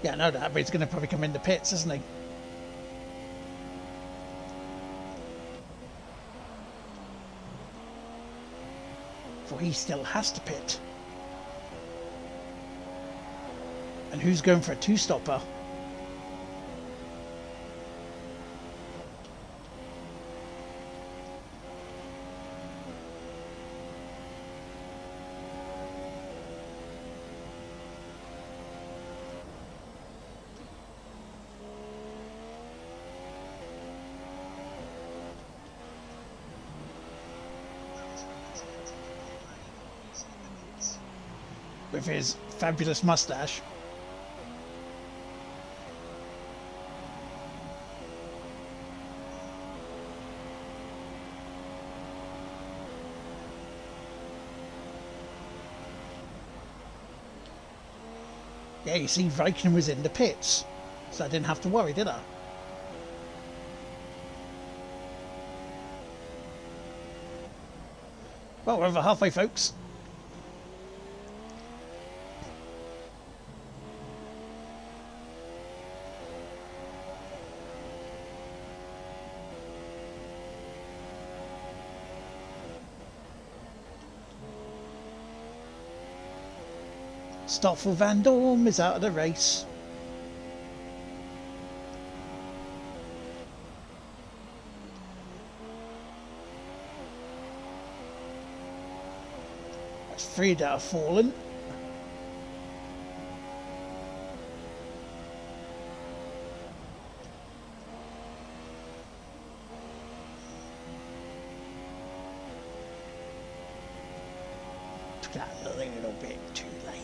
Yeah, I know that, but he's going to probably come in the pits, isn't he? For he still has to pit. And who's going for a two-stopper? With his fabulous mustache. Yeah, you see, Raikkonen was in the pits, so I didn't have to worry, did I? Well, we're over halfway, folks. Stoffel Van Dorm is out of the race. That's three that have fallen. Took that a little bit too late.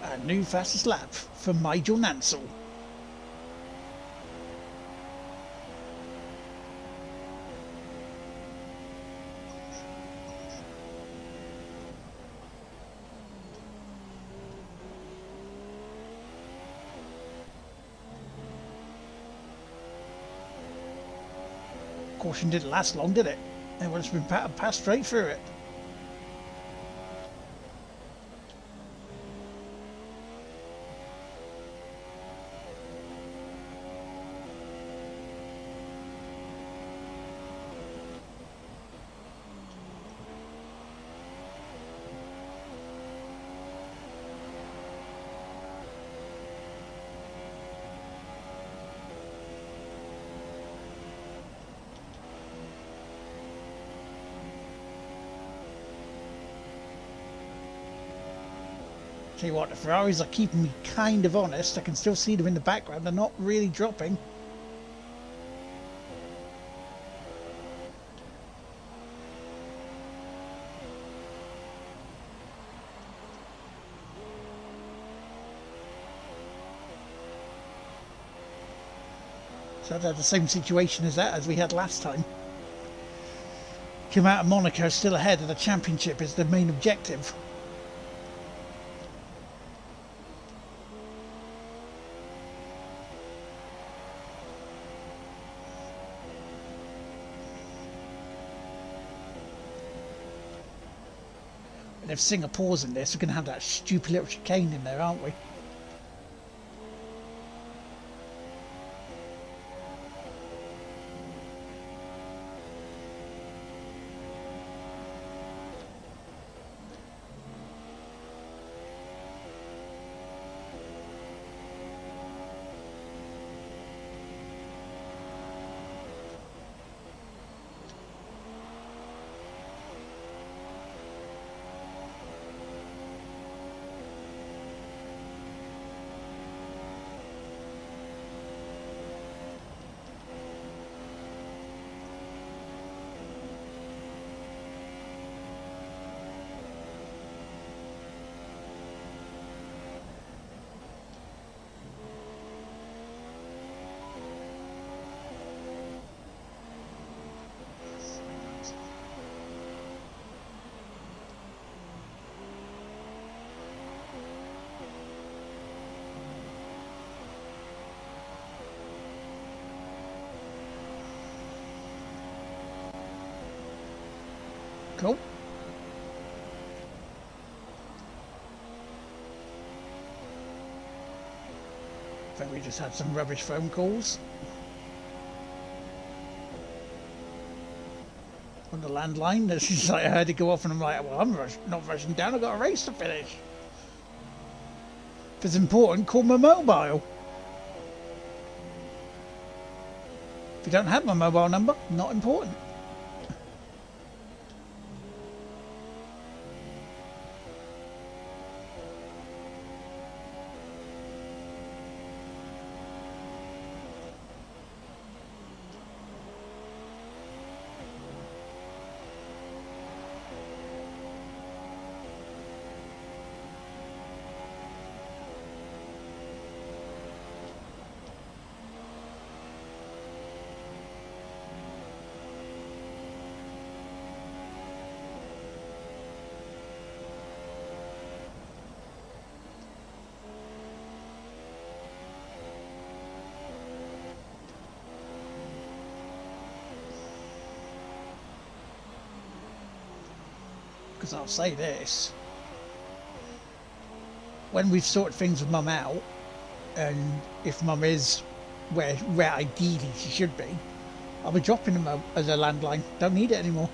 A new fastest lap for Nigel Mansell. Caution didn't last long, did it? It would have been passed straight through it. Tell you what, the Ferraris are keeping me kind of honest. I can still see them in the background. They're not really dropping. So I've had the same situation as that as we had last time. Come out of Monaco still ahead of the championship is the main objective. if Singapore's in this, we're going to have that stupid little chicane in there, aren't we? Cool. I think we just had some rubbish phone calls on the landline. This is like I heard it go off, and I'm like, well, I'm not rushing down. I've got a race to finish. If it's important, call my mobile. If you don't have my mobile number, not important. Because I'll say this, when we've sorted things with Mum out, and if Mum is where ideally she should be, I'll be dropping them as a landline. Don't need it anymore.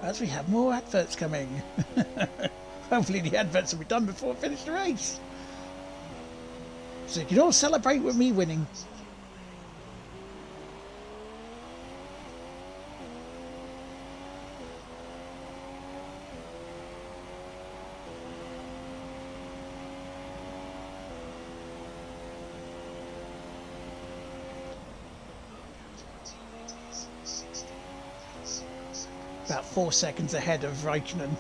As we have more adverts coming. Hopefully the adverts will be done before I finish the race. So you can all celebrate with me winning. About 4 seconds ahead of Raikkonen.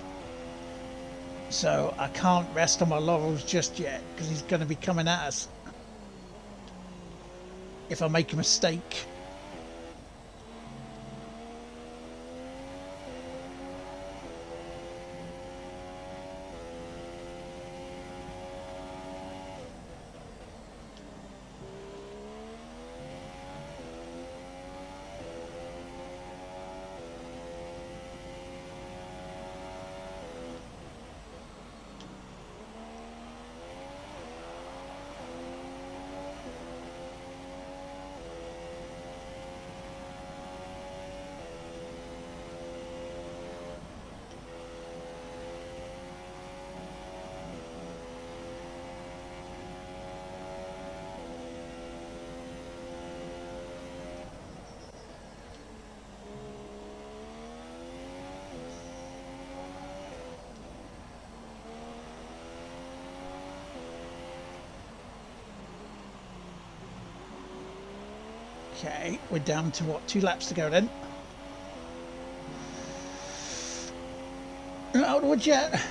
So I can't rest on my laurels just yet, because he's going to be coming at us if I make a mistake. Okay, we're down to what, 2 laps to go then. Out would yet?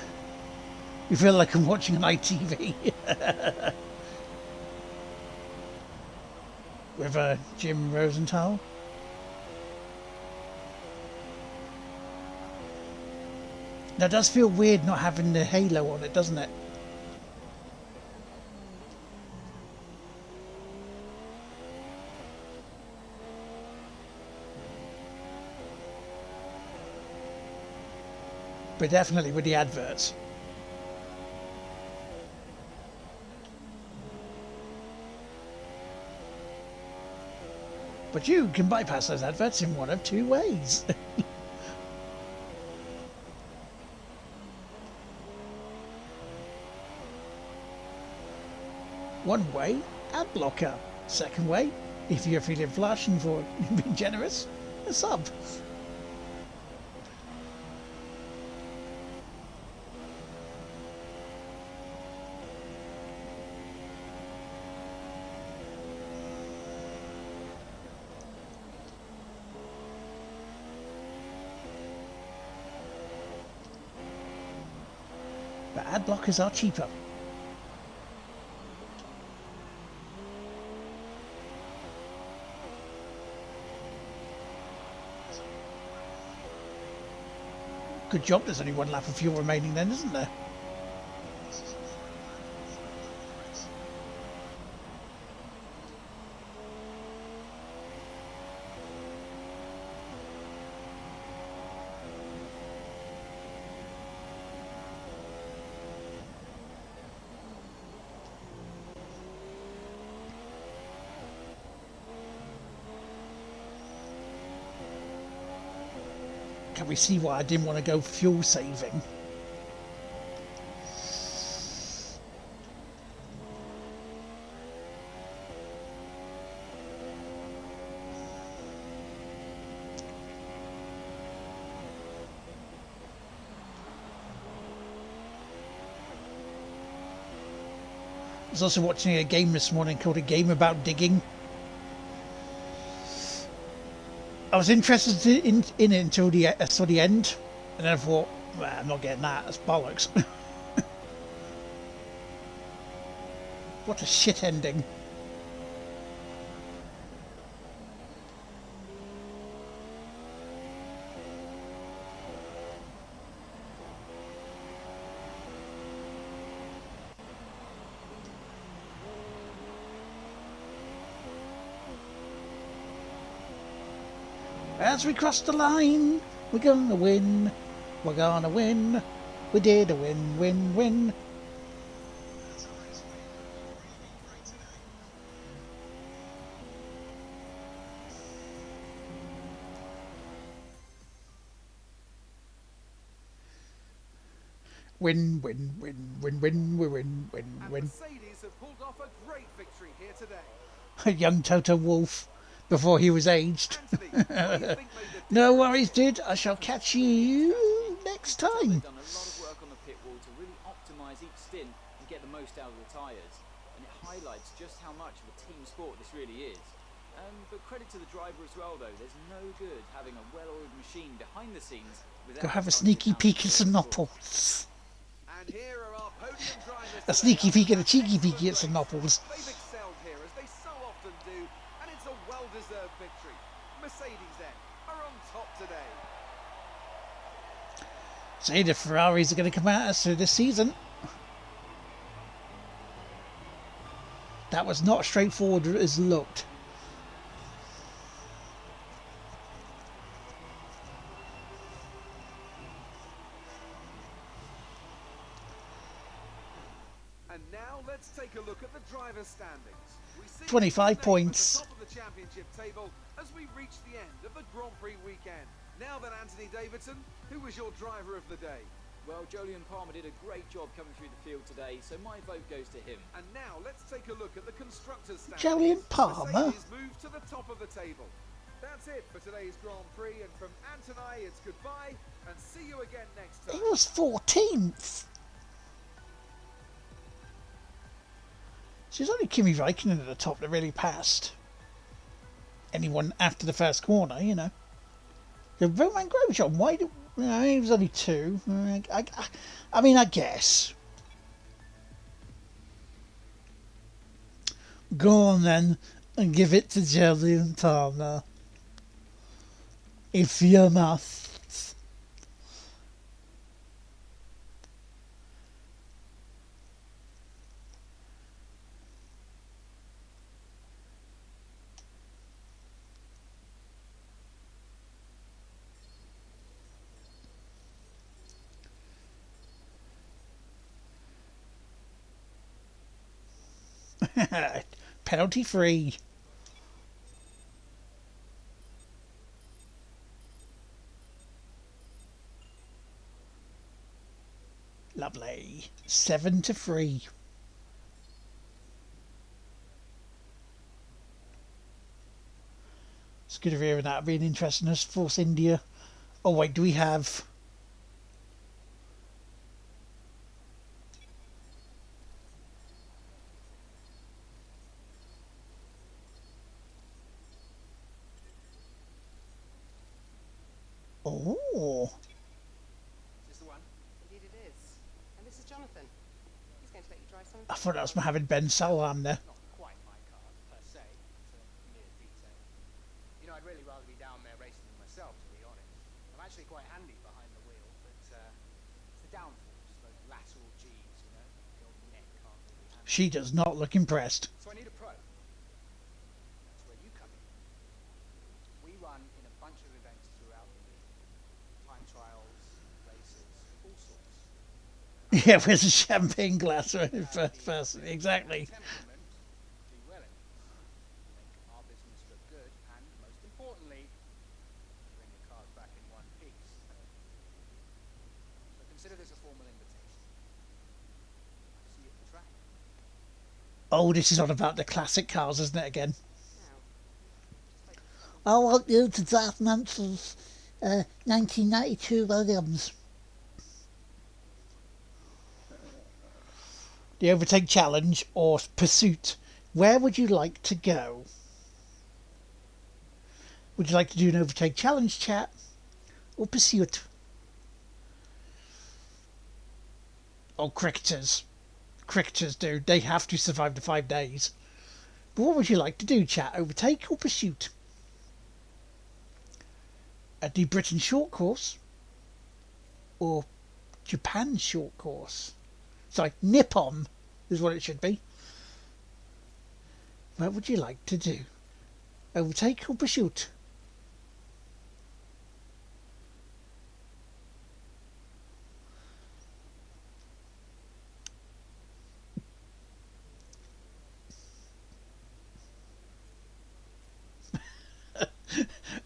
You feel like I'm watching an ITV. With Jim Rosenthal. That does feel weird not having the halo on it, doesn't it? But definitely with the adverts. But you can bypass those adverts in one of 2 ways. One way, ad blocker. Second way, if you're feeling flush and for being generous, a sub. But ad blockers are cheaper. Good job there's only 1 lap of fuel remaining then, isn't there? Can we see why I didn't want to go fuel saving? I was also watching a game this morning called A Game About Digging. I was interested in it until I saw the end, and then I thought, well, I'm not getting that, that's bollocks. What a shit ending. As we cross the line, we're gonna win. We're gonna win. We did a win, win, win. Win, win, win, win, win, win, win, win, And win. Mercedes have pulled off a great victory here today. A young Toto Wolff before he was aged. Anthony, what do you think made the No worries, dude. I shall catch you next time. They've done a lot of work on the pit wall to really optimise each stint and get the most out of the tyres. And it highlights just how much of a team sport this really is. But credit to the driver as well, though. There's no good having a well-oiled machine behind the scenes without... Go have a sneaky peek at some Nopples. And here are our podium drivers. A sneaky peek and a cheeky peeky at some Nopples. They've excelled here as they so often do, and it's a well-deserved victory. Mercedes then are on top today. Say the Ferraris are going to come at us through this season. That was not as straightforward as it looked. And now let's take a look at the driver's standings. We see 25 at points. the top of the championship table as we reach the end of the Grand Prix weekend. Now then, Anthony Davidson, who was your driver of the day? Well, Jolyon Palmer did a great job coming through the field today, so my vote goes to him. And now let's take a look at the constructors' standings. Jolyon Palmer? Mercedes move to the top of the table. That's it for today's Grand Prix, and from Ant and I, it's goodbye, and see you again next time. He was 14th. So it's only Kimi Räikkönen at the top that really passed. anyone after the first corner, you know. The Roman Grosjean, why do... You know, he was only 2. I mean, I guess. Go on then and give it to Julian Palmer. If you must. Penalty free. Lovely. 7-3. It's good of hearing that being interesting as Force India. Oh wait, do we have... Oh. Is this the one? Indeed it is. And this is Jonathan. He's going to let you drive some of I thought that was Mohammed Ben Salam there. Not quite my car, per se. It's a mere detail. You know, I'd really rather be down there racing them myself, to be honest. I'm actually quite handy behind the wheel, but it's the downforce, those lateral G's, you know? The old neck can't really handle. She does not look impressed. So I need a pro. That's where you come in. We run in a bunch of events throughout the year. Time trials, races, all sorts. Yeah, where's the champagne glass first person? Exactly. Temperament, do well in it. Make our business look good, and most importantly, bring the cars back in one piece. So consider this a formal invitation. I'll see you at the track. Oh, this is on about the classic cars, isn't it, again? now. I want you to drive Mansell's 1992 Williams. The overtake challenge or pursuit. Where would you like to go? Would you like to do an overtake challenge, chat, or pursuit? Oh, cricketers. Cricketers, dude. They have to survive the 5 days. But what would you like to do, chat? Overtake or pursuit? The Britain short course or Japan short course? Sorry, Nippon is what it should be. What would you like to do? Overtake or pursuit?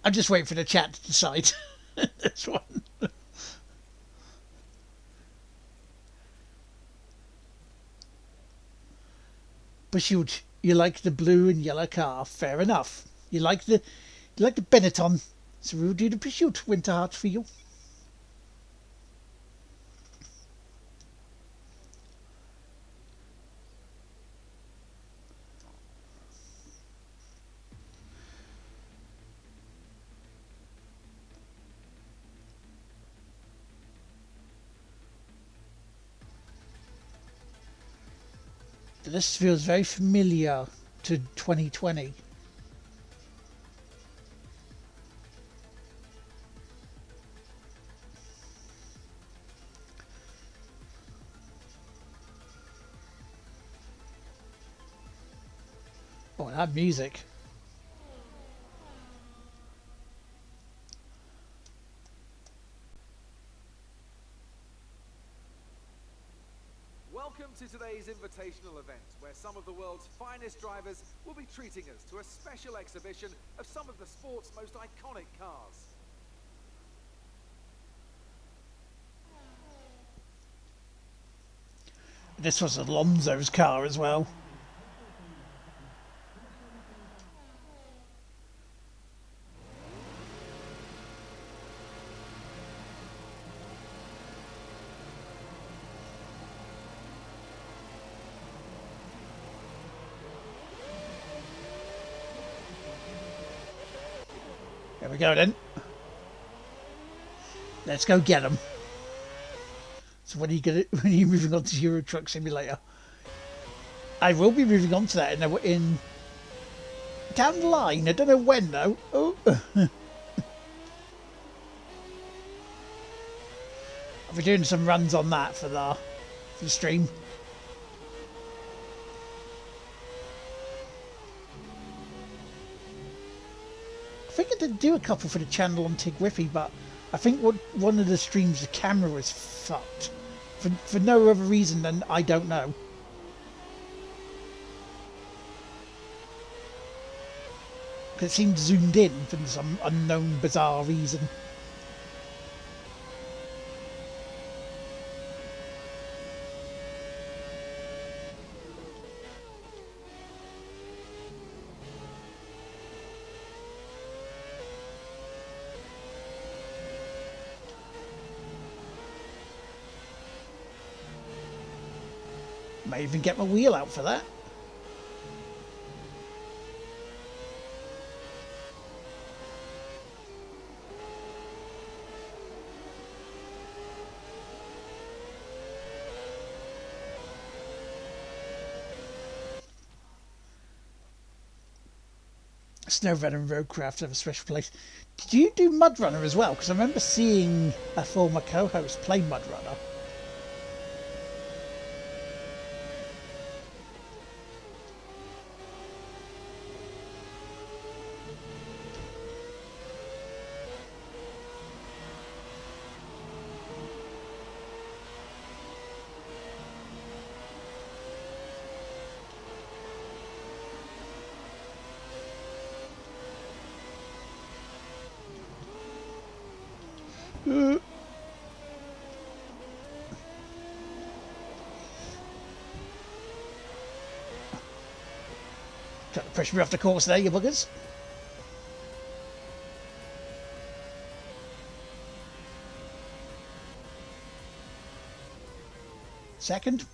I'm just waiting for the chat to decide this one. Pursuit. You like the blue and yellow car. Fair enough. You like the Benetton. So we'll do the Pursuit. Winter Hearts for you. This feels very familiar to 2020. Oh, that music. Welcome to today's invitational event, where some of the world's finest drivers will be treating us to a special exhibition of some of the sport's most iconic cars. This was Alonso's car as well. we go then. Let's go get them. So when are you moving on to Euro Truck Simulator? I will be moving on to that in down the line. I don't know when though. Oh. I'll be doing some runs on that for the stream. I think I did do a couple for the channel on Tigrippy, but I think one of the streams the camera was fucked for no other reason than I don't know. Because it seemed zoomed in for some unknown bizarre reason. May even get my wheel out for that. Snowrunner and Roadcraft have a special place. Did you do Mudrunner as well? Because I remember seeing a former co-host play Mudrunner. Trying to push me off the course there, you buggers. Second.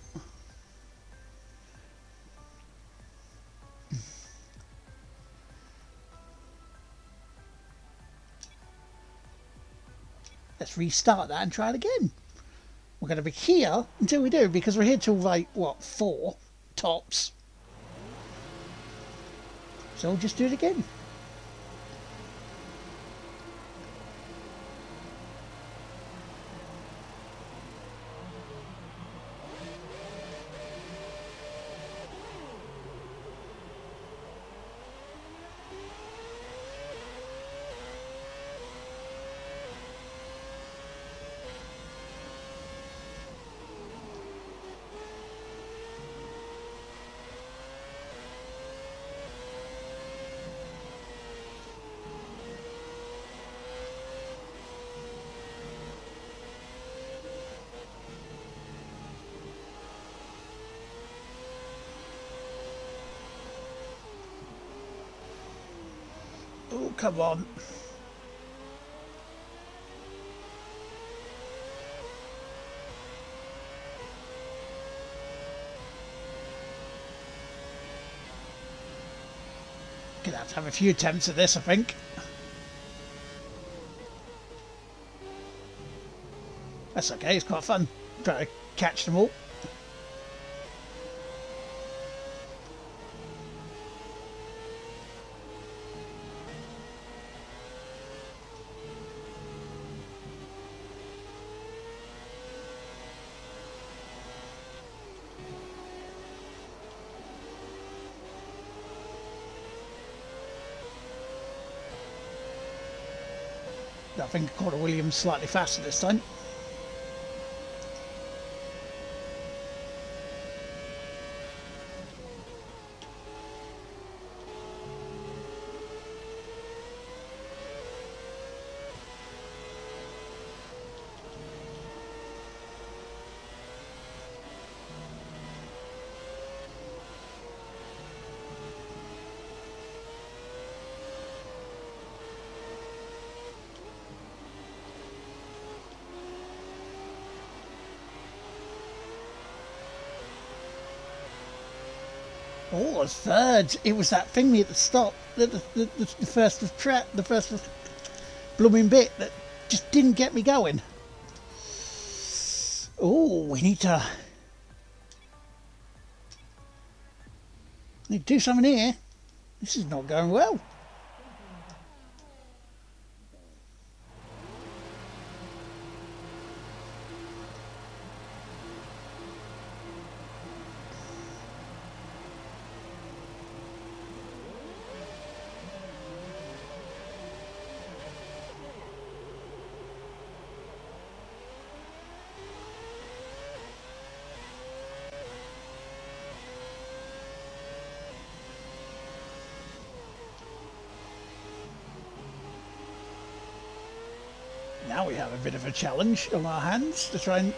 Let's restart that and try it again. We're going to be here until we do, because we're here till like, what, 4 tops. So we'll just do it again. Oh, come on. Gonna have to have a few attempts at this, I think. That's okay, it's quite fun. Try to catch them all. I think Carter Williams slightly faster this time. Oh, it was third. It was that thingy at the stop. The first of blooming bit that just didn't get me going. Oh, we need to do something here. This is not going well. Now we have a bit of a challenge on our hands to try and...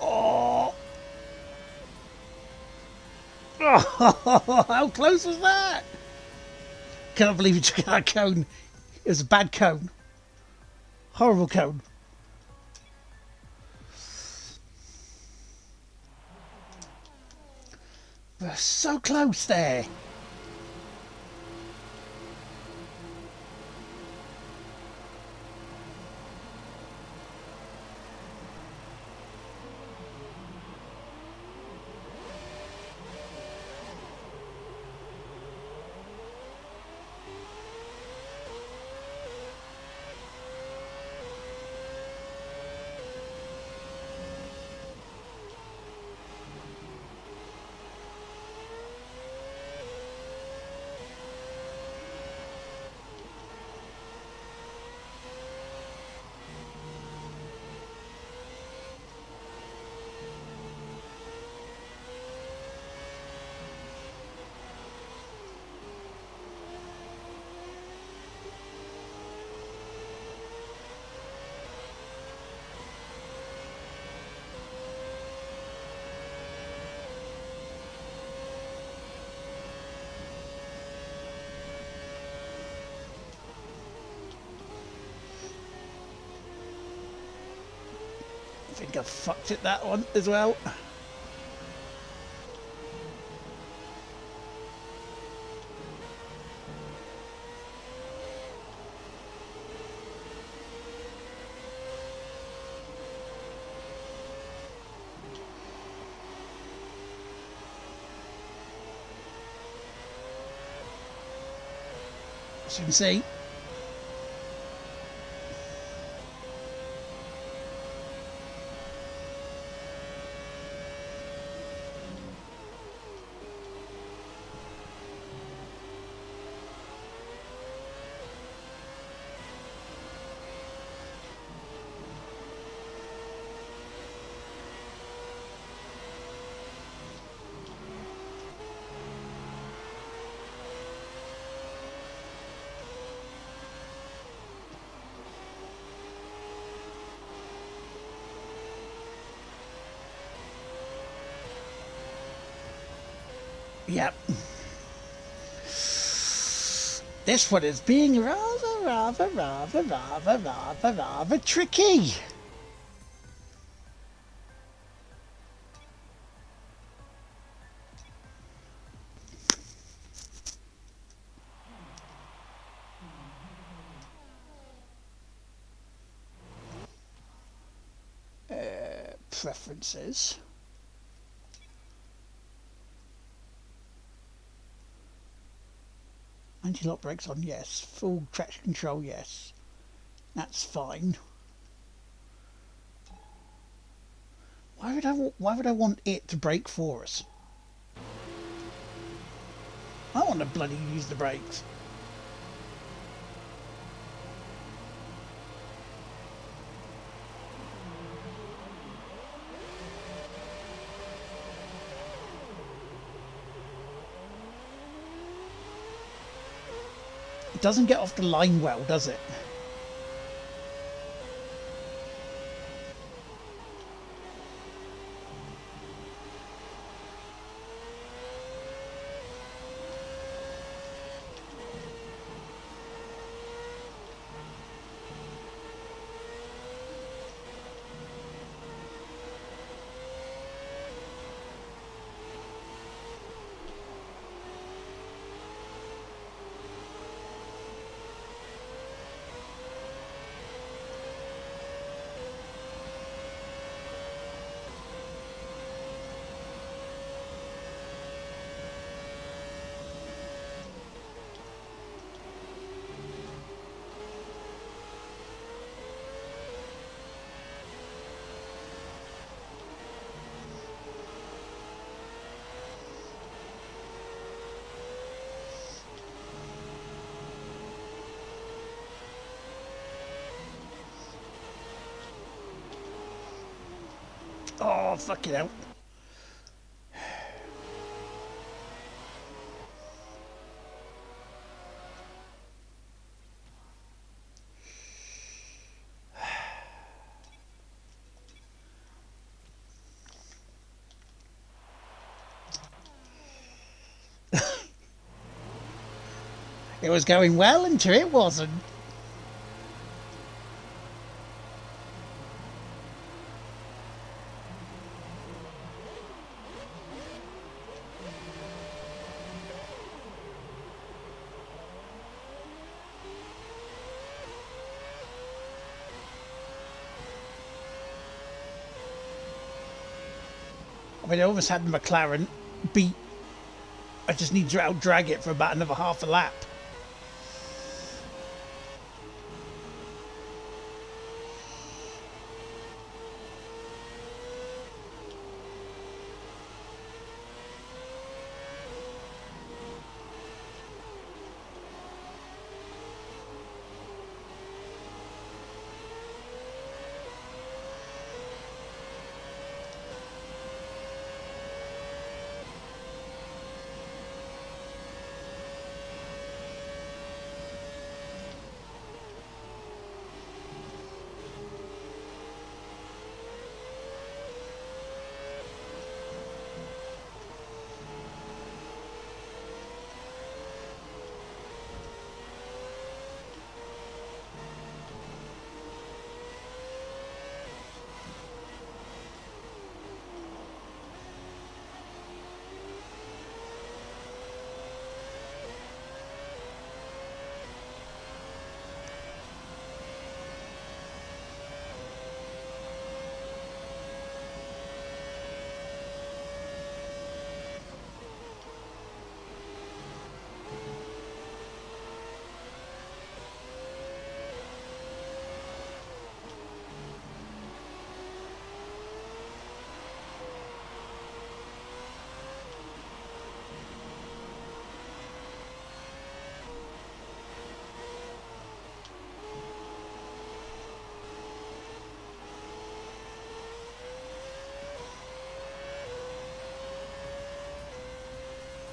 Oh! Oh, how close was that? Can't believe you took out a cone. It was a bad cone. Horrible cone. We're so close there. I think I fucked it that one as well. As you can see, Yep. This one is being rather tricky. Preferences. Anti-lock brakes on, yes. Full traction control, yes. That's fine. Why would I want it to brake for us? I want to bloody use the brakes. It doesn't get off the line well, does it? Oh, fucking hell. It was going well until it wasn't. I mean, I almost had the McLaren beat. I just need to out drag it for about another half a lap.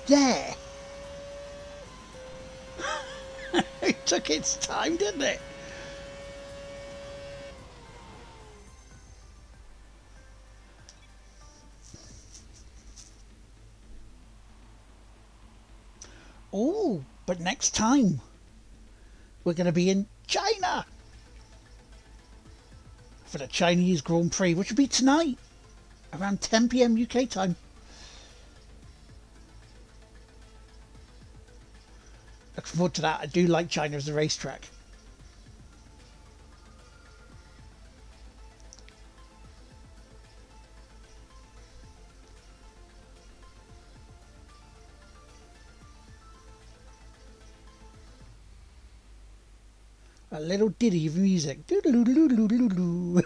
Yeah. It took its time, didn't it? Oh, but next time we're going to be in China for the Chinese Grand Prix, which will be tonight around 10 p.m. UK time. Looking forward to that. I do like China as a racetrack. A little ditty of music. Doo-doo-doo-doo-doo-doo-doo.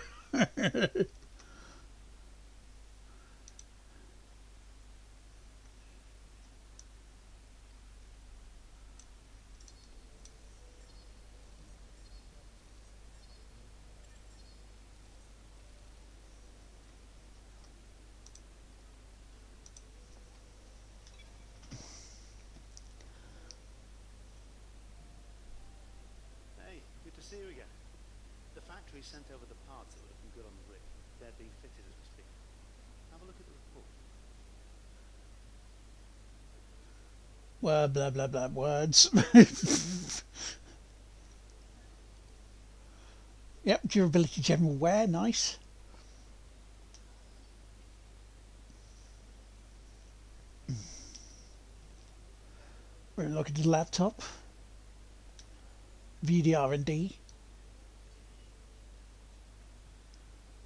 Hey, good to see you again. The factory sent over the parts that were looking good on the rig. They're being fitted as we speak. Have a look at the report. Word, blah, blah, blah, words. Yep, durability general wear, nice. We're looking at the laptop. VDR&D.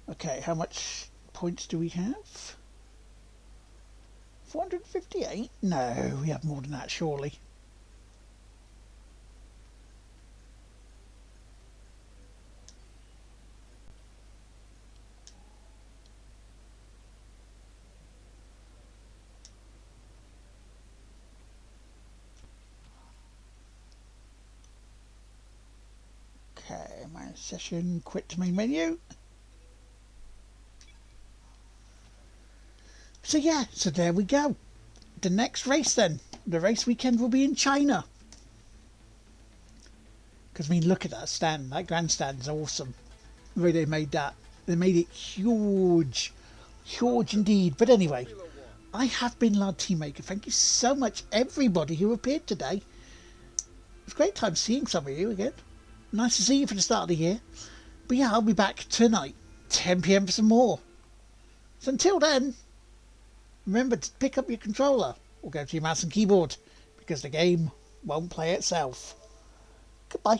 Okay, how much points do we have? 458? No, we have more than that, surely. Okay, my session, quit to main menu. So yeah, so there we go. The next race then, the race weekend will be in China. Because I mean, look at that stand, that grandstand is awesome. The way they made that, they made it huge, huge indeed. But anyway, I have been Lard Teammaker. Thank you so much everybody who appeared today. It's a great time seeing some of you again. Nice to see you for the start of the year. But yeah, I'll be back tonight, 10 p.m. for some more. So until then, remember to pick up your controller or go to your mouse and keyboard because the game won't play itself. Goodbye.